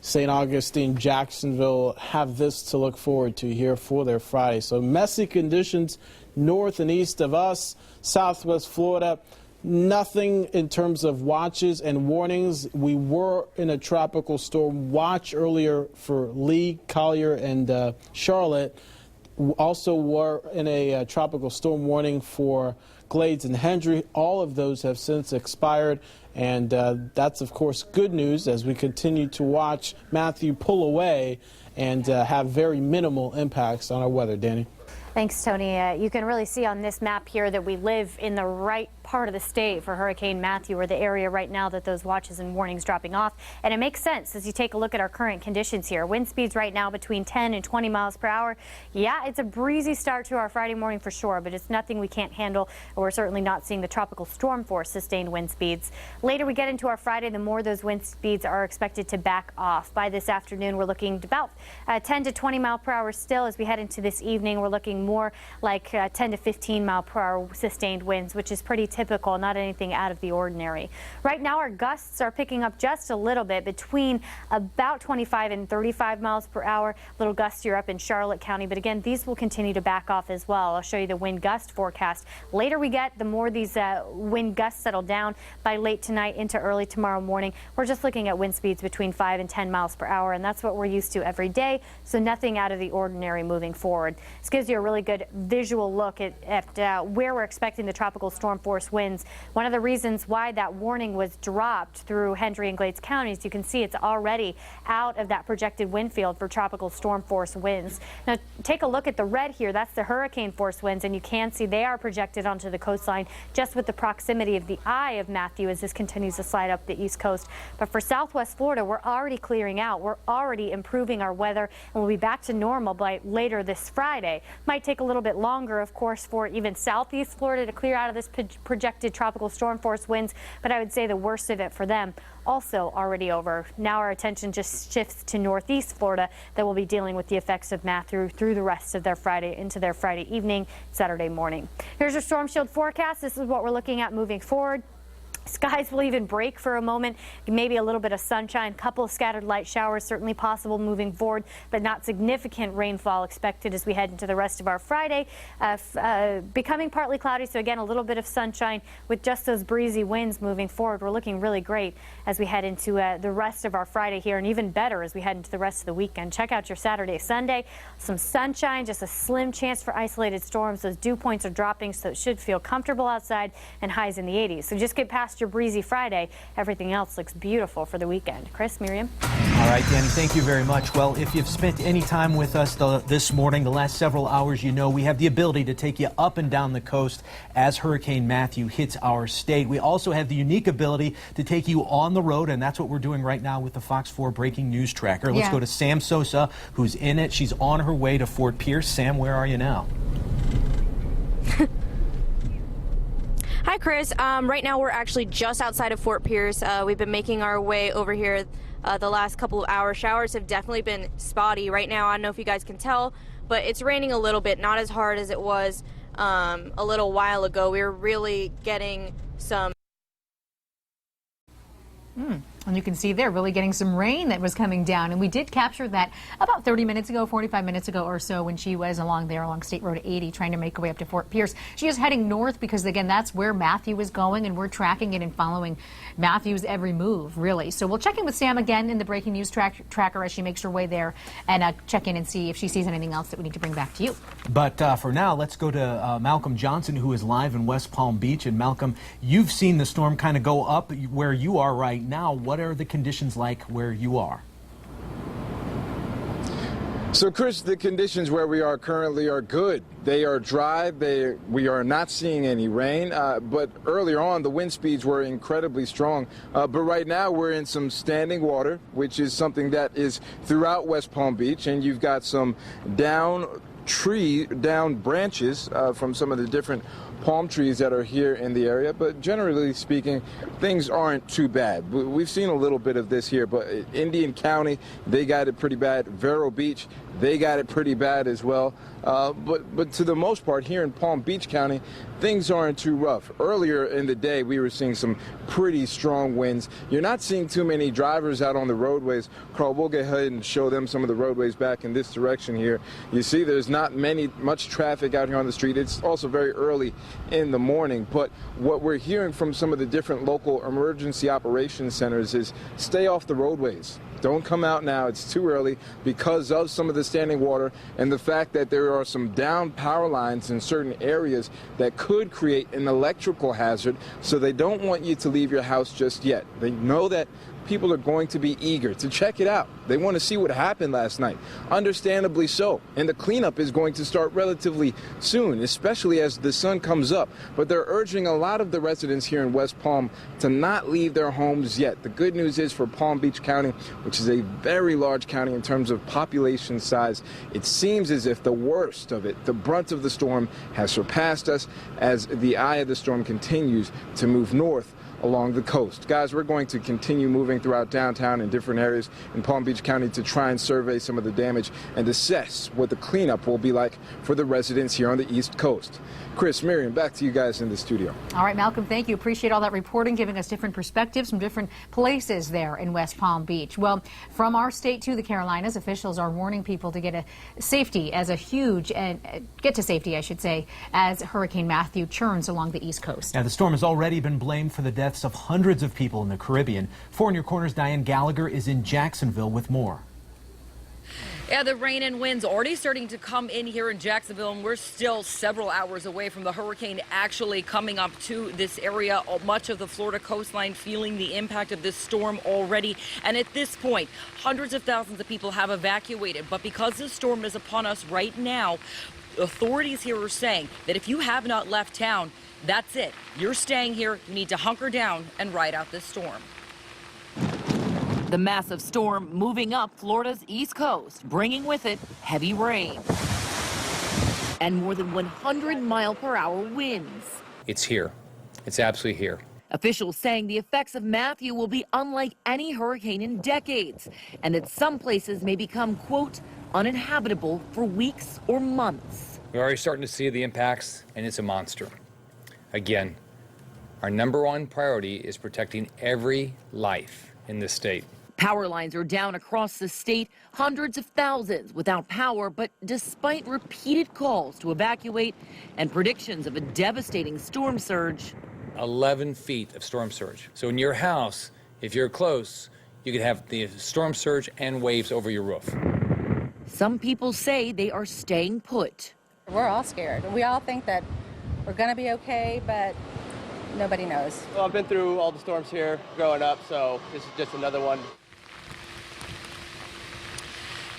St. Augustine, Jacksonville have this to look forward to here for their Friday. So messy conditions north and east of us, southwest Florida. Nothing in terms of watches and warnings. We were in a tropical storm watch earlier for Lee, Collier, and Charlotte. Also were in a tropical storm warning for Glades and Hendry. All of those have since expired, and that's, of course, good news as we continue to watch Matthew pull away and have very minimal impacts on our weather. Danny?
Thanks, Tony. You can really see on this map here that we live in the right part of the state for Hurricane Matthew, or the area right now that those watches and warnings dropping off. And it makes sense as you take a look at our current conditions here. Wind speeds right now between 10 and 20 miles per hour. Yeah, it's a breezy start to our Friday morning for sure, but it's nothing we can't handle. We're certainly not seeing the tropical storm force sustained wind speeds. Later we get into our Friday, the more those wind speeds are expected to back off. By this afternoon, we're looking about 10 to 20 mile per hour still. As we head into this evening, we're looking more like 10 to 15 mile per hour sustained winds, which is pretty typical, not anything out of the ordinary. Right now, our gusts are picking up just a little bit, between about 25 and 35 miles per hour. A little gustier up in Charlotte County, but again, these will continue to back off as well. I'll show you the wind gust forecast. Later we get, the more these wind gusts settle down by late tonight into early tomorrow morning. We're just looking at wind speeds between 5 and 10 miles per hour, and that's what we're used to every day, so nothing out of the ordinary moving forward. This gives you a really good visual look at where we're expecting the tropical storm force winds. One of the reasons why that warning was dropped through Hendry and Glades counties, you can see it's already out of that projected wind field for tropical storm force winds. Now take a look at the red here. That's the hurricane force winds, and you can see they are projected onto the coastline just with the proximity of the eye of Matthew as this continues to slide up the east coast. But for southwest Florida, we're already clearing out. We're already improving our weather, and we'll be back to normal by later this Friday. Might take a little bit longer, of course, for even southeast Florida to clear out of this projected tropical storm force winds, but I would say the worst of it for them also already over. Now our attention just shifts to northeast Florida that will be dealing with the effects of Matthew through the rest of their Friday into their Friday evening, Saturday morning. Here's your storm shield forecast. This is what we're looking at moving forward. Skies will even break for a moment, maybe a little bit of sunshine, couple of scattered light showers certainly possible moving forward, but not significant rainfall expected as we head into the rest of our Friday. Becoming partly cloudy, so again a little bit of sunshine with just those breezy winds moving forward. We're looking really great as we head into the rest of our Friday here, and even better as we head into the rest of the weekend. Check out your Saturday, Sunday. Some sunshine, just a slim chance for isolated storms. Those dew points are dropping, so it should feel comfortable outside, and highs in the 80s. So just get past your breezy Friday. Everything else looks beautiful for the weekend. Chris, Miriam.
All right, Danny, thank you very much. Well, if you've spent any time with us this morning, the last several hours, you know we have the ability to take you up and down the coast as Hurricane Matthew hits our state. We also have the unique ability to take you on the road, and that's what we're doing right now with the Fox 4 Breaking News Tracker. Let's go to Sam Sosa, who's in it. She's on her way to Fort Pierce. Sam, where are you now?
Hi, Chris. Right now we're actually just outside of Fort Pierce. We've been making our way over here the last couple of hours. Showers have definitely been spotty right now. I don't know if you guys can tell, but it's raining a little bit, not as hard as it was a little while ago. We were really getting some
And you can see they're really getting some rain that was coming down. And we did capture that about 30 minutes ago, 45 minutes ago or so, when she was along there along State Road 80 trying to make her way up to Fort Pierce. She is heading north because, again, that's where Matthew is going, and we're tracking it and following Matthew's every move, really. So we'll check in with Sam again in the breaking news tracker as she makes her way there and check in and see if she sees anything else that we need to bring back to you.
But for now, let's go to Malcolm Johnson, who is live in West Palm Beach. And Malcolm, you've seen the storm kind of go up where you are right now. What are the conditions like where you are?
So, Chris, the conditions where we are currently are good. They are dry. We are not seeing any rain. But earlier on, the wind speeds were incredibly strong. But right now, we're in some standing water, which is something that is throughout West Palm Beach. And you've got some down branches from some of the different palm trees that are here in the area, but generally speaking, things aren't too bad. We've seen a little bit of this here, but Indian County, they got it pretty bad. Vero Beach, they got it pretty bad as well. But to the most part, here in Palm Beach County, things aren't too rough. Earlier in the day, we were seeing some pretty strong winds. You're not seeing too many drivers out on the roadways. Carl, we'll go ahead and show them some of the roadways back in this direction here. You see there's not much traffic out here on the street. It's also very early in the morning, but what we're hearing from some of the different local emergency operations centers is stay off the roadways. Don't come out now. It's too early because of some of the standing water and the fact that there are some down power lines in certain areas that could create an electrical hazard. So they don't want you to leave your house just yet. They know that people are going to be eager to check it out. They want to see what happened last night. Understandably so. And the cleanup is going to start relatively soon, especially as the sun comes up. But they're urging a lot of the residents here in West Palm to not leave their homes yet. The good news is for Palm Beach County, which is a very large county in terms of population size, it seems as if the worst of it, the brunt of the storm, has surpassed us as the eye of the storm continues to move north along the coast. Guys, we're going to continue moving throughout downtown and different areas in Palm Beach County to try and survey some of the damage and assess what the cleanup will be like for the residents here on the East Coast. Chris, Miriam, back to you guys in the studio.
All right, Malcolm, thank you. Appreciate all that reporting, giving us different perspectives from different places there in West Palm Beach. Well, from our state to the Carolinas, officials are warning people to get to safety, I should say, as Hurricane Matthew churns along the East Coast.
Now, the storm has already been blamed for the deaths of hundreds of people in the Caribbean. 4 in Your Corner's Diane Gallagher is in Jacksonville with more.
Yeah, the rain and winds already starting to come in here in Jacksonville, and we're still several hours away from the hurricane actually coming up to this area. Much of the Florida coastline feeling the impact of this storm already. And at this point, hundreds of thousands of people have evacuated. But because this storm is upon us right now, authorities here are saying that if you have not left town, that's it. You're staying here. You need to hunker down and ride out this storm. The massive storm moving up Florida's east coast, bringing with it heavy rain and more than 100-mile-per-hour winds.
It's here. It's absolutely here.
Officials saying the effects of Matthew will be unlike any hurricane in decades, and that some places may become, quote, uninhabitable for weeks or months.
We're already starting to see the impacts, and it's a monster. Again, our #1 priority is protecting every life in this state.
Power lines are down across the state, hundreds of thousands without power, but despite repeated calls to evacuate and predictions of a devastating storm surge.
11 feet of storm surge. So in your house, if you're close, you could have the storm surge and waves over your roof.
Some people say they are staying put.
We're all scared. We all think that we're going to be okay, but nobody knows.
Well, I've been through all the storms here growing up, so this is just another one.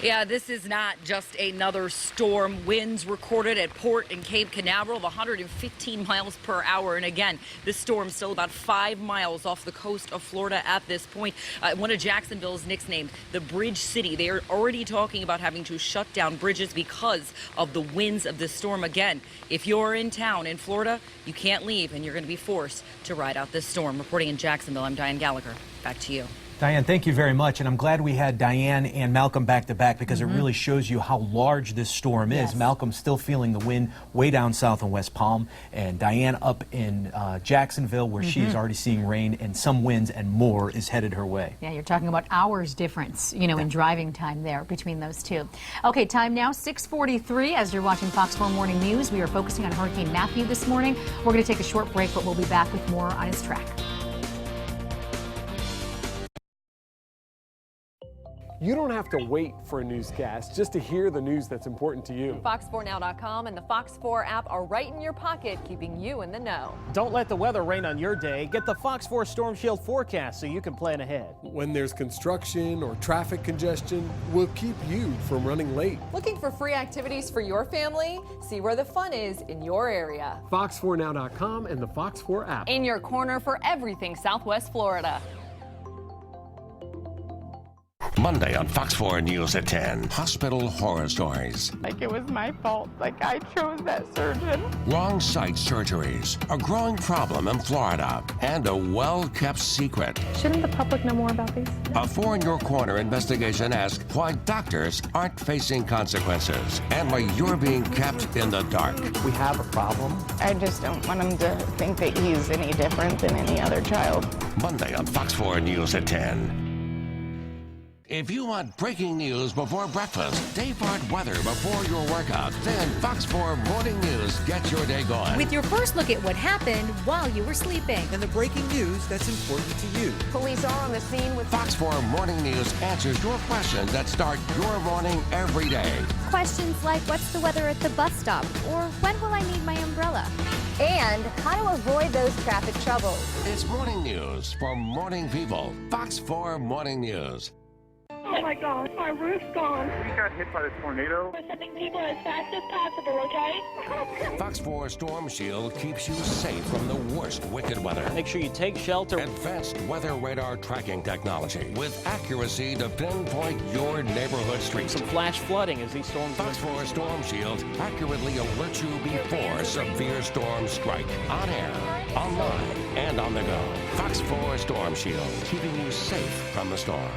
Yeah, this is not just another storm. Winds recorded at Port and Cape Canaveral of 115 miles per hour. And again, this storm still about 5 miles off the coast of Florida at this point. One of Jacksonville's nicknamed the Bridge City. They are already talking about having to shut down bridges because of the winds of this storm. Again, if you're in town in Florida, you can't leave and you're going to be forced to ride out this storm. Reporting in Jacksonville, I'm Diane Gallagher. Back to you.
Diane, thank you very much. And I'm glad we had Diane and Malcolm back to back because it really shows you how large this storm is. Malcolm's still feeling the wind way down south in West Palm, and Diane up in Jacksonville, where she is already seeing rain and some winds, and more is headed her way.
Yeah, you're talking about hours difference, you know, in driving time there between those two. Okay, time now 6:43. As you're watching Fox 4 Morning News, we are focusing on Hurricane Matthew this morning. We're going to take a short break, but we'll be back with more on his track.
You don't have to wait for a newscast just to hear the news that's important to you.
Fox4Now.com and the Fox 4 app are right in your pocket, keeping you in the know.
Don't let the weather rain on your day. Get the Fox 4 Storm Shield forecast so you can plan ahead.
When there's construction or traffic congestion, we'll keep you from running late.
Looking for free activities for your family? See where the fun is in your area.
Fox4Now.com and the Fox 4 app.
In your corner for everything Southwest Florida.
Monday on Fox 4 News at 10. Hospital horror stories.
Like it was my fault. Like I chose that surgeon.
Wrong site surgeries. A growing problem in Florida. And a well-kept secret.
Shouldn't the public know more about these?
A 4 in Your Corner investigation asks why doctors aren't facing consequences. And why you're being kept in the dark.
We have a problem.
I just don't want him to think that he's any different than any other child.
Monday on Fox 4 News at 10. If you want breaking news before breakfast, day-part weather before your workout, then Fox 4 Morning News gets your day going.
With your first look at what happened while you were sleeping.
And the breaking news that's important to you.
Police are on the scene with
Fox 4 Morning News answers your questions that start your morning every day.
Questions like, what's the weather at the bus stop? Or when will I need my umbrella?
and how to avoid those traffic troubles.
It's morning news for morning people. Fox 4 Morning News.
Oh my God, our roof's gone.
We got hit by the tornado.
We're sending people as fast as possible, okay?
Fox 4 Storm Shield keeps you safe from the worst wicked weather.
Make sure you take shelter.
Advanced weather radar tracking technology with accuracy to pinpoint your neighborhood streets.
Some flash flooding as these storms.
Fox 4 Storm Shield accurately alerts you before severe storms strike. On air, online, and on the go. Fox 4 Storm Shield, keeping you safe from the storm.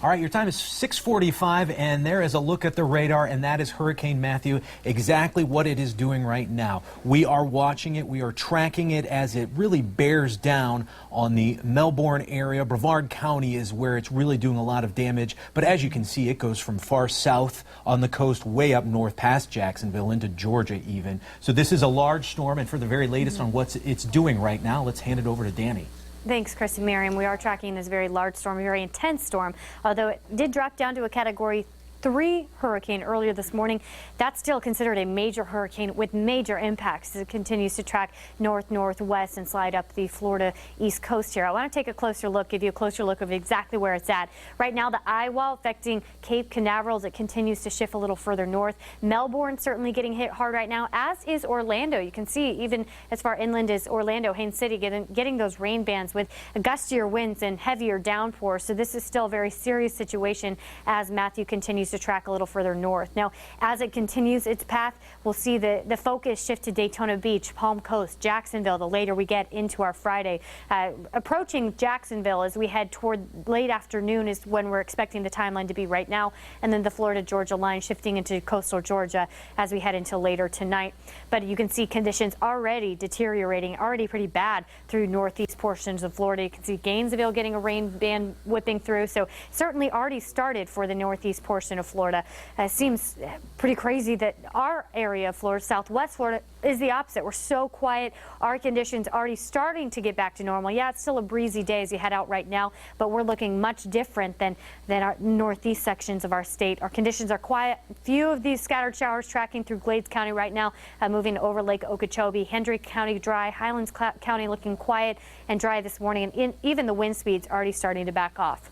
All right, your time is 6:45, and there is a look at the radar, and that is Hurricane Matthew, exactly what it is doing right now. We are watching it. We are tracking it as it really bears down on the Melbourne area. Brevard County is where it's really doing a lot of damage. But as you can see, it goes from far south on the coast way up north past Jacksonville into Georgia even. So this is a large storm, and for the very latest on what it's doing right now, let's hand it over to Danny.
Thanks, Chris and Miriam. We are tracking this very large storm, a very intense storm, although it did drop down to a Category 3 hurricane earlier this morning. That's still considered a major hurricane with major impacts as it continues to track north-northwest and slide up the Florida east coast here. I want to take a closer look, give you a closer look of exactly where it's at. Right now, the eye wall affecting Cape Canaveral as it continues to shift a little further north. Melbourne certainly getting hit hard right now, as is Orlando. You can see even as far inland as Orlando, Haines City, getting those rain bands with gustier winds and heavier downpours. So this is still a very serious situation as Matthew continues to track a little further north. Now, as it continues its path, we'll see the focus shift to Daytona Beach, Palm Coast, Jacksonville, the later we get into our Friday. Approaching Jacksonville as we head toward late afternoon is when we're expecting the timeline to be right now, and then the Florida-Georgia line shifting into coastal Georgia as we head into later tonight. But you can see conditions already deteriorating, already pretty bad through northeast portions of Florida. You can see Gainesville getting a rain band whipping through, so certainly already started for the northeast portion of Florida. Seems pretty crazy that our area of Florida, southwest Florida, is the opposite. We're so quiet. Our conditions already starting to get back to normal. Yeah, it's still a breezy day as you head out right now, but we're looking much different than our northeast sections of our state. Our conditions are quiet. Few of these scattered showers tracking through Glades County right now, moving over Lake Okeechobee. Hendry County dry. Highlands County looking quiet and dry this morning, and even the wind speeds already starting to back off.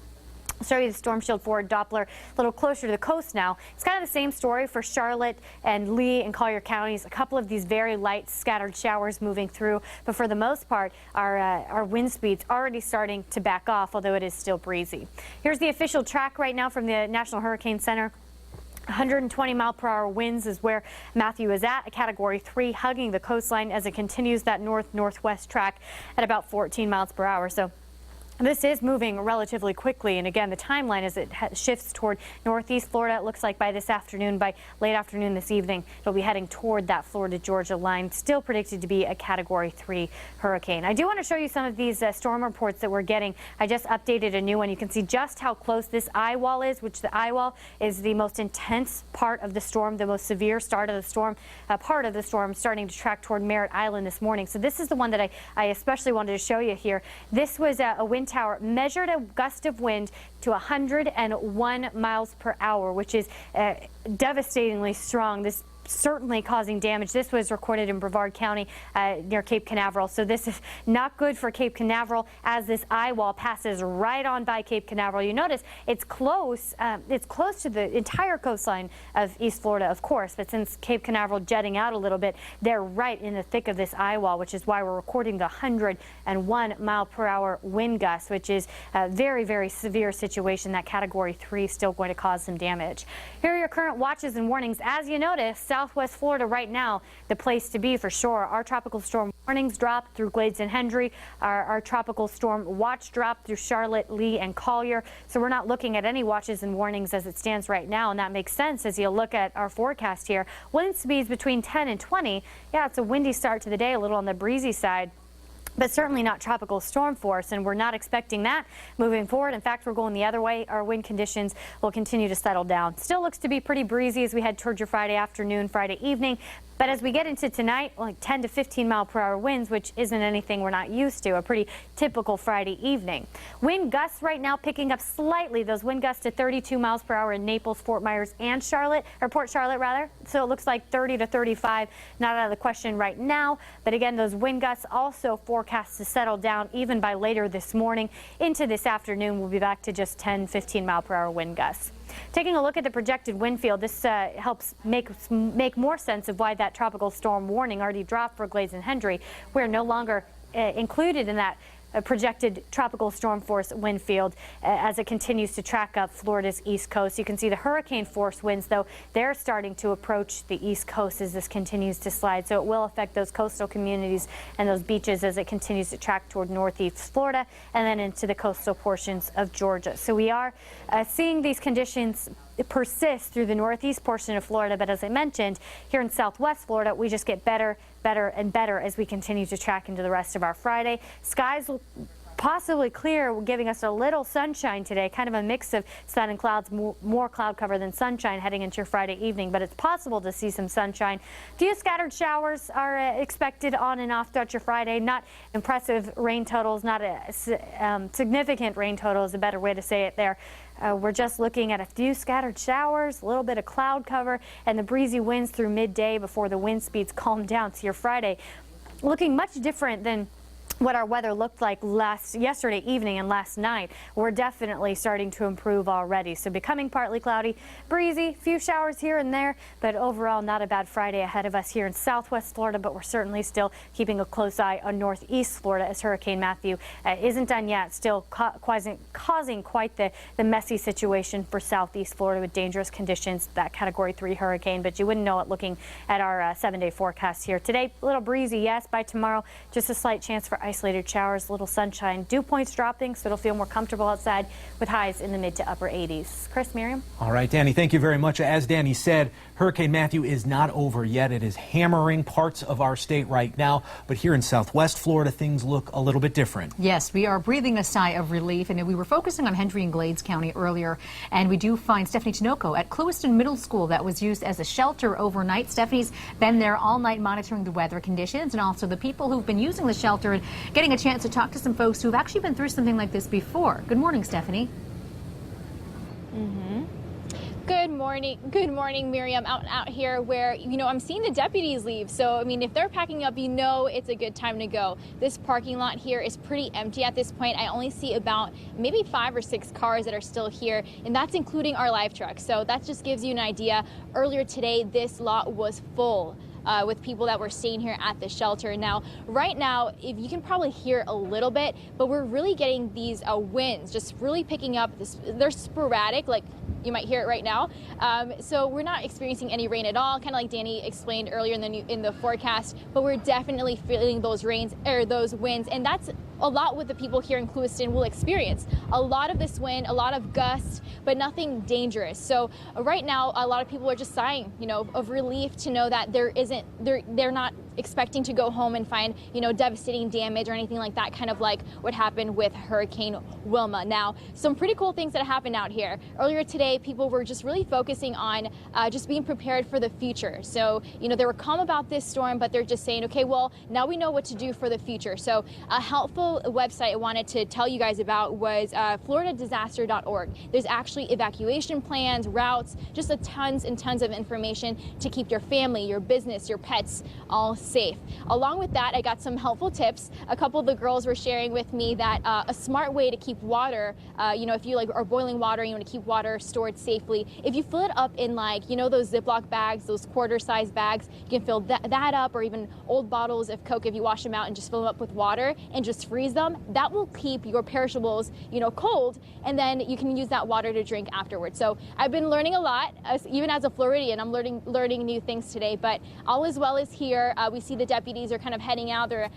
Show you the Storm Shield 4 Doppler a little closer to the coast now. It's kind of the same story for Charlotte and Lee and Collier counties. A couple of these very light scattered showers moving through, but for the most part, our wind speeds already starting to back off, although it is still breezy. Here's the official track right now from the National Hurricane Center. 120-mile-per-hour winds is where Matthew is at, a Category 3, hugging the coastline as it continues that north-northwest track at about 14 miles per hour. So this is moving relatively quickly, and again, the timeline as it shifts toward northeast Florida, it looks like by this afternoon, by late afternoon this evening, it'll be heading toward that Florida-Georgia line, still predicted to be a Category 3 hurricane. I do want to show you some of these storm reports that we're getting. I just updated a new one. You can see just how close this eye wall is, which the eye wall is the most intense part of the storm, the most severe start of the storm, part of the storm starting to track toward Merritt Island this morning. So this is the one that I especially wanted to show you here. This was a wind tower measured a gust of wind to 101 miles per hour, which is devastatingly strong. This certainly causing damage. This was recorded in Brevard County near Cape Canaveral. So this is not good for Cape Canaveral as this eye wall passes right on by Cape Canaveral. You notice it's close to the entire coastline of East Florida, of course, but since Cape Canaveral jetting out a little bit, they're right in the thick of this eye wall, which is why we're recording the 101 mile per hour wind gust, which is a very, very severe situation. That Category 3 is still going to cause some damage. Here are your current watches and warnings. As you notice, Southwest Florida right now, the place to be for sure. Our tropical storm warnings dropped through Glades and Hendry. Our tropical storm watch dropped through Charlotte, Lee, and Collier. So we're not looking at any watches and warnings as it stands right now, and that makes sense as you look at our forecast here. Wind speeds between 10 and 20. Yeah, it's a windy start to the day, a little on the breezy side, but certainly not tropical storm force, and we're not expecting that moving forward. In fact, we're going the other way. Our wind conditions will continue to settle down. Still looks to be pretty breezy as we head towards your Friday afternoon, Friday evening. But as we get into tonight, like 10 to 15 mile per hour winds, which isn't anything we're not used to, a pretty typical Friday evening. Wind gusts right now picking up slightly. Those wind gusts to 32 miles per hour in Naples, Fort Myers, and Charlotte, or Port Charlotte rather. So it looks like 30 to 35, not out of the question right now. But again, those wind gusts also forecast to settle down even by later this morning. Into this afternoon, we'll be back to just 10, 15 mile per hour wind gusts. Taking a look at the projected wind field, this helps make more sense of why that tropical storm warning already dropped for Glades and Hendry. We're no longer included in that projected tropical storm force wind field as it continues to track up Florida's east coast. You can see the hurricane force winds, though, they're starting to approach the east coast as this continues to slide. So it will affect those coastal communities and those beaches as it continues to track toward northeast Florida and then into the coastal portions of Georgia. So we are seeing these conditions persist through the northeast portion of Florida, but as I mentioned, here in southwest Florida, we just get better and better as we continue to track into the rest of our Friday. Skies will possibly clear, giving us a little sunshine today, kind of a mix of sun and clouds, more cloud cover than sunshine heading into your Friday evening, but it's possible to see some sunshine. Few scattered showers are expected on and off throughout your Friday. Not impressive rain totals, not significant rain totals, a better way to say it there. We're just looking at a few scattered showers, a little bit of cloud cover, and the breezy winds through midday before the wind speeds calm down. So your Friday looking much different than what our weather looked like yesterday evening and last night. We're definitely starting to improve already. So becoming partly cloudy, breezy, few showers here and there, but overall not a bad Friday ahead of us here in southwest Florida, but we're certainly still keeping a close eye on northeast Florida as Hurricane Matthew isn't done yet, still causing quite the messy situation for southeast Florida with dangerous conditions, that Category 3 hurricane, but you wouldn't know it looking at our 7-day forecast here. Today, a little breezy, yes. By tomorrow, just a slight chance for isolated showers, little sunshine, dew points dropping, so it'll feel more comfortable outside with highs in the mid to upper 80s. Chris, Miriam?
All right, Danny, thank you very much. As Danny said, Hurricane Matthew is not over yet. It is hammering parts of our state right now, but here in southwest Florida, things look a little bit different.
Yes, we are breathing a sigh of relief, and we were focusing on Hendry and Glades County earlier, and we do find Stephanie Tinoco at Clewiston Middle School that was used as a shelter overnight. Stephanie's been there all night monitoring the weather conditions and also the people who've been using the shelter and getting a chance to talk to some folks who've actually been through something like this before. Good morning, Stephanie.
Good morning, Miriam. Out here where, I'm seeing the deputies leave. So, if they're packing up, it's a good time to go. This parking lot here is pretty empty at this point. I only see about maybe 5 or 6 cars that are still here, and that's including our live truck. So that just gives you an idea. Earlier today, this lot was full with people that were staying here at the shelter. Now, right now, if you can probably hear a little bit, but we're really getting these winds just really picking up. They're sporadic, like You might hear it right now. So we're not experiencing any rain at all, kind of like Danny explained earlier in the forecast, but we're definitely feeling those those winds, and that's a lot what the people here in Clewiston will experience. A lot of this wind, a lot of gusts, but nothing dangerous. So right now, a lot of people are just sighing, of relief to know that they're not expecting to go home and find, devastating damage or anything like that, kind of like what happened with Hurricane Wilma. Now, some pretty cool things that happened out here. Earlier today, people were just really focusing on just being prepared for the future. So, they were calm about this storm, but they're just saying, okay, well, now we know what to do for the future. So a helpful website I wanted to tell you guys about was floridadisaster.org. There's actually evacuation plans, routes, just tons and tons of information to keep your family, your business, your pets all safe. Along with that, I got some helpful tips. A couple of the girls were sharing with me that a smart way to keep water, if you are boiling water and you want to keep water stored safely, if you fill it up in those Ziploc bags, those quarter-size bags, you can fill that up, or even old bottles of Coke if you wash them out and just fill them up with water and just freeze them. That will keep your perishables, cold, and then you can use that water to drink afterwards. So I've been learning a lot, even as a Floridian. I'm learning new things today, but all is well is here. We see the deputies are kind of heading out. They're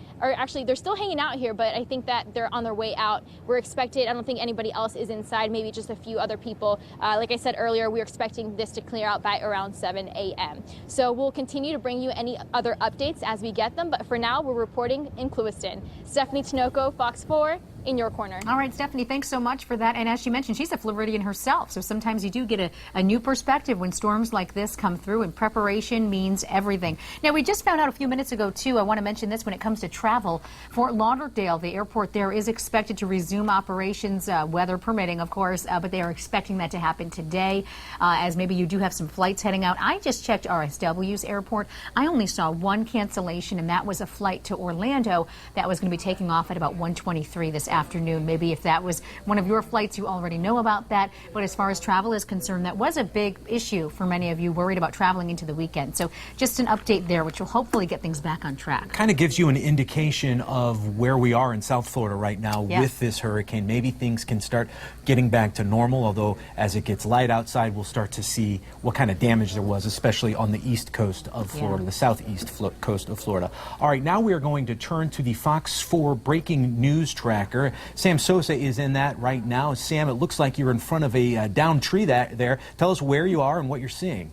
still hanging out here, but I think that they're on their way out. We're expected, I don't think anybody else is inside, maybe just a few other people. Like I said earlier, we're expecting this to clear out by around 7 a.m. So we'll continue to bring you any other updates as we get them, but for now, we're reporting in Clewiston. Stephanie Tinoco, Fox 4. In your corner.
All right, Stephanie, thanks so much for that. And as she mentioned, she's a Floridian herself, so sometimes you do get a new perspective when storms like this come through, and preparation means everything. Now, we just found out a few minutes ago, too, I want to mention this when it comes to travel. Fort Lauderdale, the airport there, is expected to resume operations, weather permitting, of course, but they are expecting that to happen today, as maybe you do have some flights heading out. I just checked RSW's airport. I only saw one cancellation, and that was a flight to Orlando that was going to be taking off at about 1:23 this afternoon. Maybe if that was one of your flights, you already know about that. But as far as travel is concerned, that was a big issue for many of you worried about traveling into the weekend. So just an update there, which will hopefully get things back on track.
Kind of gives you an indication of where we are in South Florida right now with this hurricane. Maybe things can start getting back to normal, although as it gets light outside, we'll start to see what kind of damage there was, especially on the east coast of Florida, the southeast coast of Florida. All right, now we are going to turn to the Fox 4 breaking news tracker. Sam Sosa is in that right now. Sam, it looks like you're in front of a downed tree there. Tell us where you are and what you're seeing.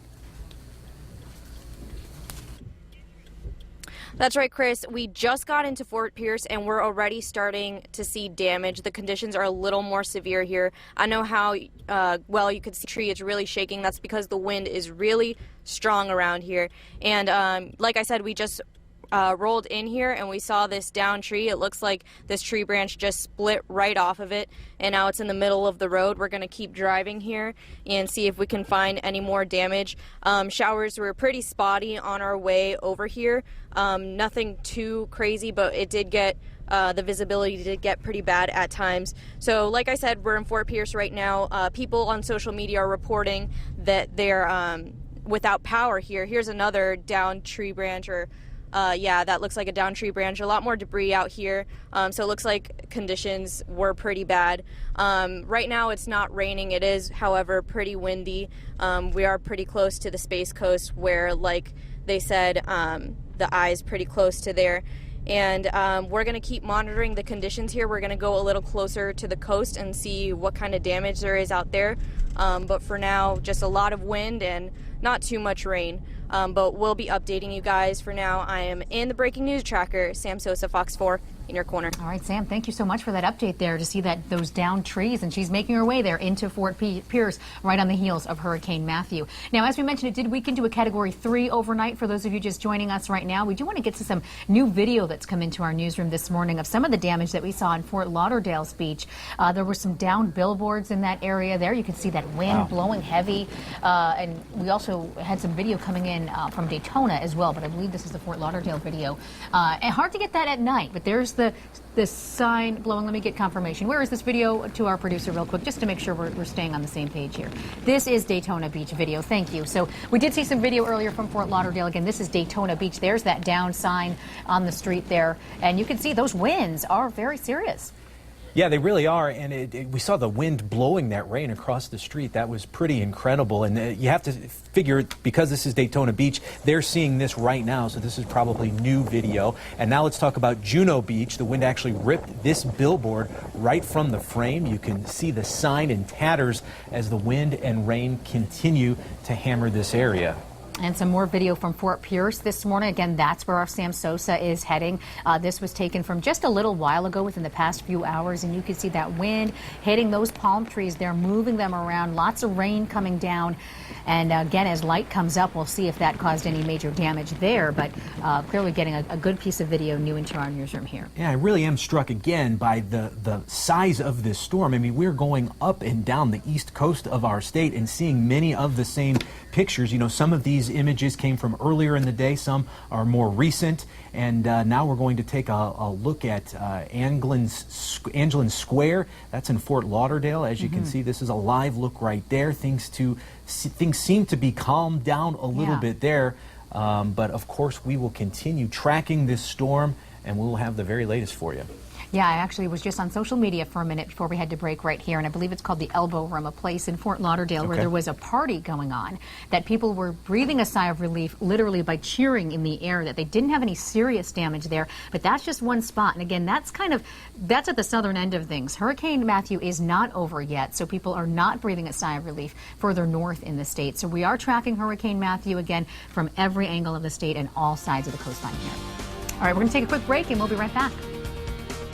That's right, Chris. We just got into Fort Pierce and we're already starting to see damage. The conditions are a little more severe here. I know how well you could see the tree is really shaking. That's because the wind is really strong around here. And like I said, we just rolled in here and we saw this downed tree. It looks like this tree branch just split right off of it, and now it's in the middle of the road. We're going to keep driving here and see if we can find any more damage. Showers were pretty spotty on our way over here. Nothing too crazy, but it did get the visibility did get pretty bad at times. So like I said, we're in Fort Pierce right now. People on social media are reporting that they're without power here. Here's another downed tree branch, or yeah, that looks like a downed tree branch. A lot more debris out here, so it looks like conditions were pretty bad. Right now it's not raining. It is, however, pretty windy. We are pretty close to the Space Coast where, like they said, the eye is pretty close to there. And we're going to keep monitoring the conditions here. We're going to go a little closer to the coast and see what kind of damage there is out there. But for now, just a lot of wind and not too much rain. But we'll be updating you guys. For now, I am in the breaking news tracker. Sam Sosa, Fox 4, in your corner.
All right, Sam, thank you so much for that update there to see those downed trees, and she's making her way there into Fort Pierce right on the heels of Hurricane Matthew. Now, as we mentioned, it did weaken to a Category 3 overnight. For those of you just joining us right now, we do want to get to some new video that's come into our newsroom this morning of some of the damage that we saw in Fort Lauderdale's beach. There were some downed billboards in that area there. You can see that wind blowing heavy, and we also had some video coming in from Daytona as well, but I believe this is the Fort Lauderdale video. And hard to get that at night, but there's this sign blowing. Let me get confirmation. Where is this video to our producer real quick, just to make sure we're staying on the same page here. This is Daytona Beach video. Thank you. So we did see some video earlier from Fort Lauderdale. Again, this is Daytona Beach. There's that down sign on the street there. And you can see those winds are very serious.
Yeah, they really are, and we saw the wind blowing that rain across the street. That was pretty incredible, and you have to figure, because this is Daytona Beach, they're seeing this right now, so this is probably new video. And now let's talk about Juno Beach. The wind actually ripped this billboard right from the frame. You can see the sign in tatters as the wind and rain continue to hammer this area.
And some more video from Fort Pierce this morning. Again, that's where our Sam Sosa is heading. This was taken from just a little while ago, within the past few hours, and you can see that wind hitting those palm trees. They're moving them around. Lots of rain coming down. And again, as light comes up, we'll see if that caused any major damage there. But clearly getting a good piece of video new into our newsroom here.
Yeah, I really am struck again by the size of this storm. I mean, we're going up and down the east coast of our state and seeing many of the same pictures. You know, some of these images came from earlier in the day, some are more recent, and now we're going to take a look at Anglin Square. That's in Fort Lauderdale. As you can see, this is a live look right there. Things seem to be calmed down a little bit there, but of course we will continue tracking this storm, and we will have the very latest for you.
Yeah, I actually was just on social media for a minute before we had to break right here, and I believe it's called the Elbow Room, a place in Fort Lauderdale where there was a party going on, that people were breathing a sigh of relief literally by cheering in the air, that they didn't have any serious damage there. But that's just one spot, and again, that's at the southern end of things. Hurricane Matthew is not over yet, so people are not breathing a sigh of relief further north in the state. So we are tracking Hurricane Matthew again from every angle of the state and all sides of the coastline here. All right, we're going to take a quick break, and we'll be right back.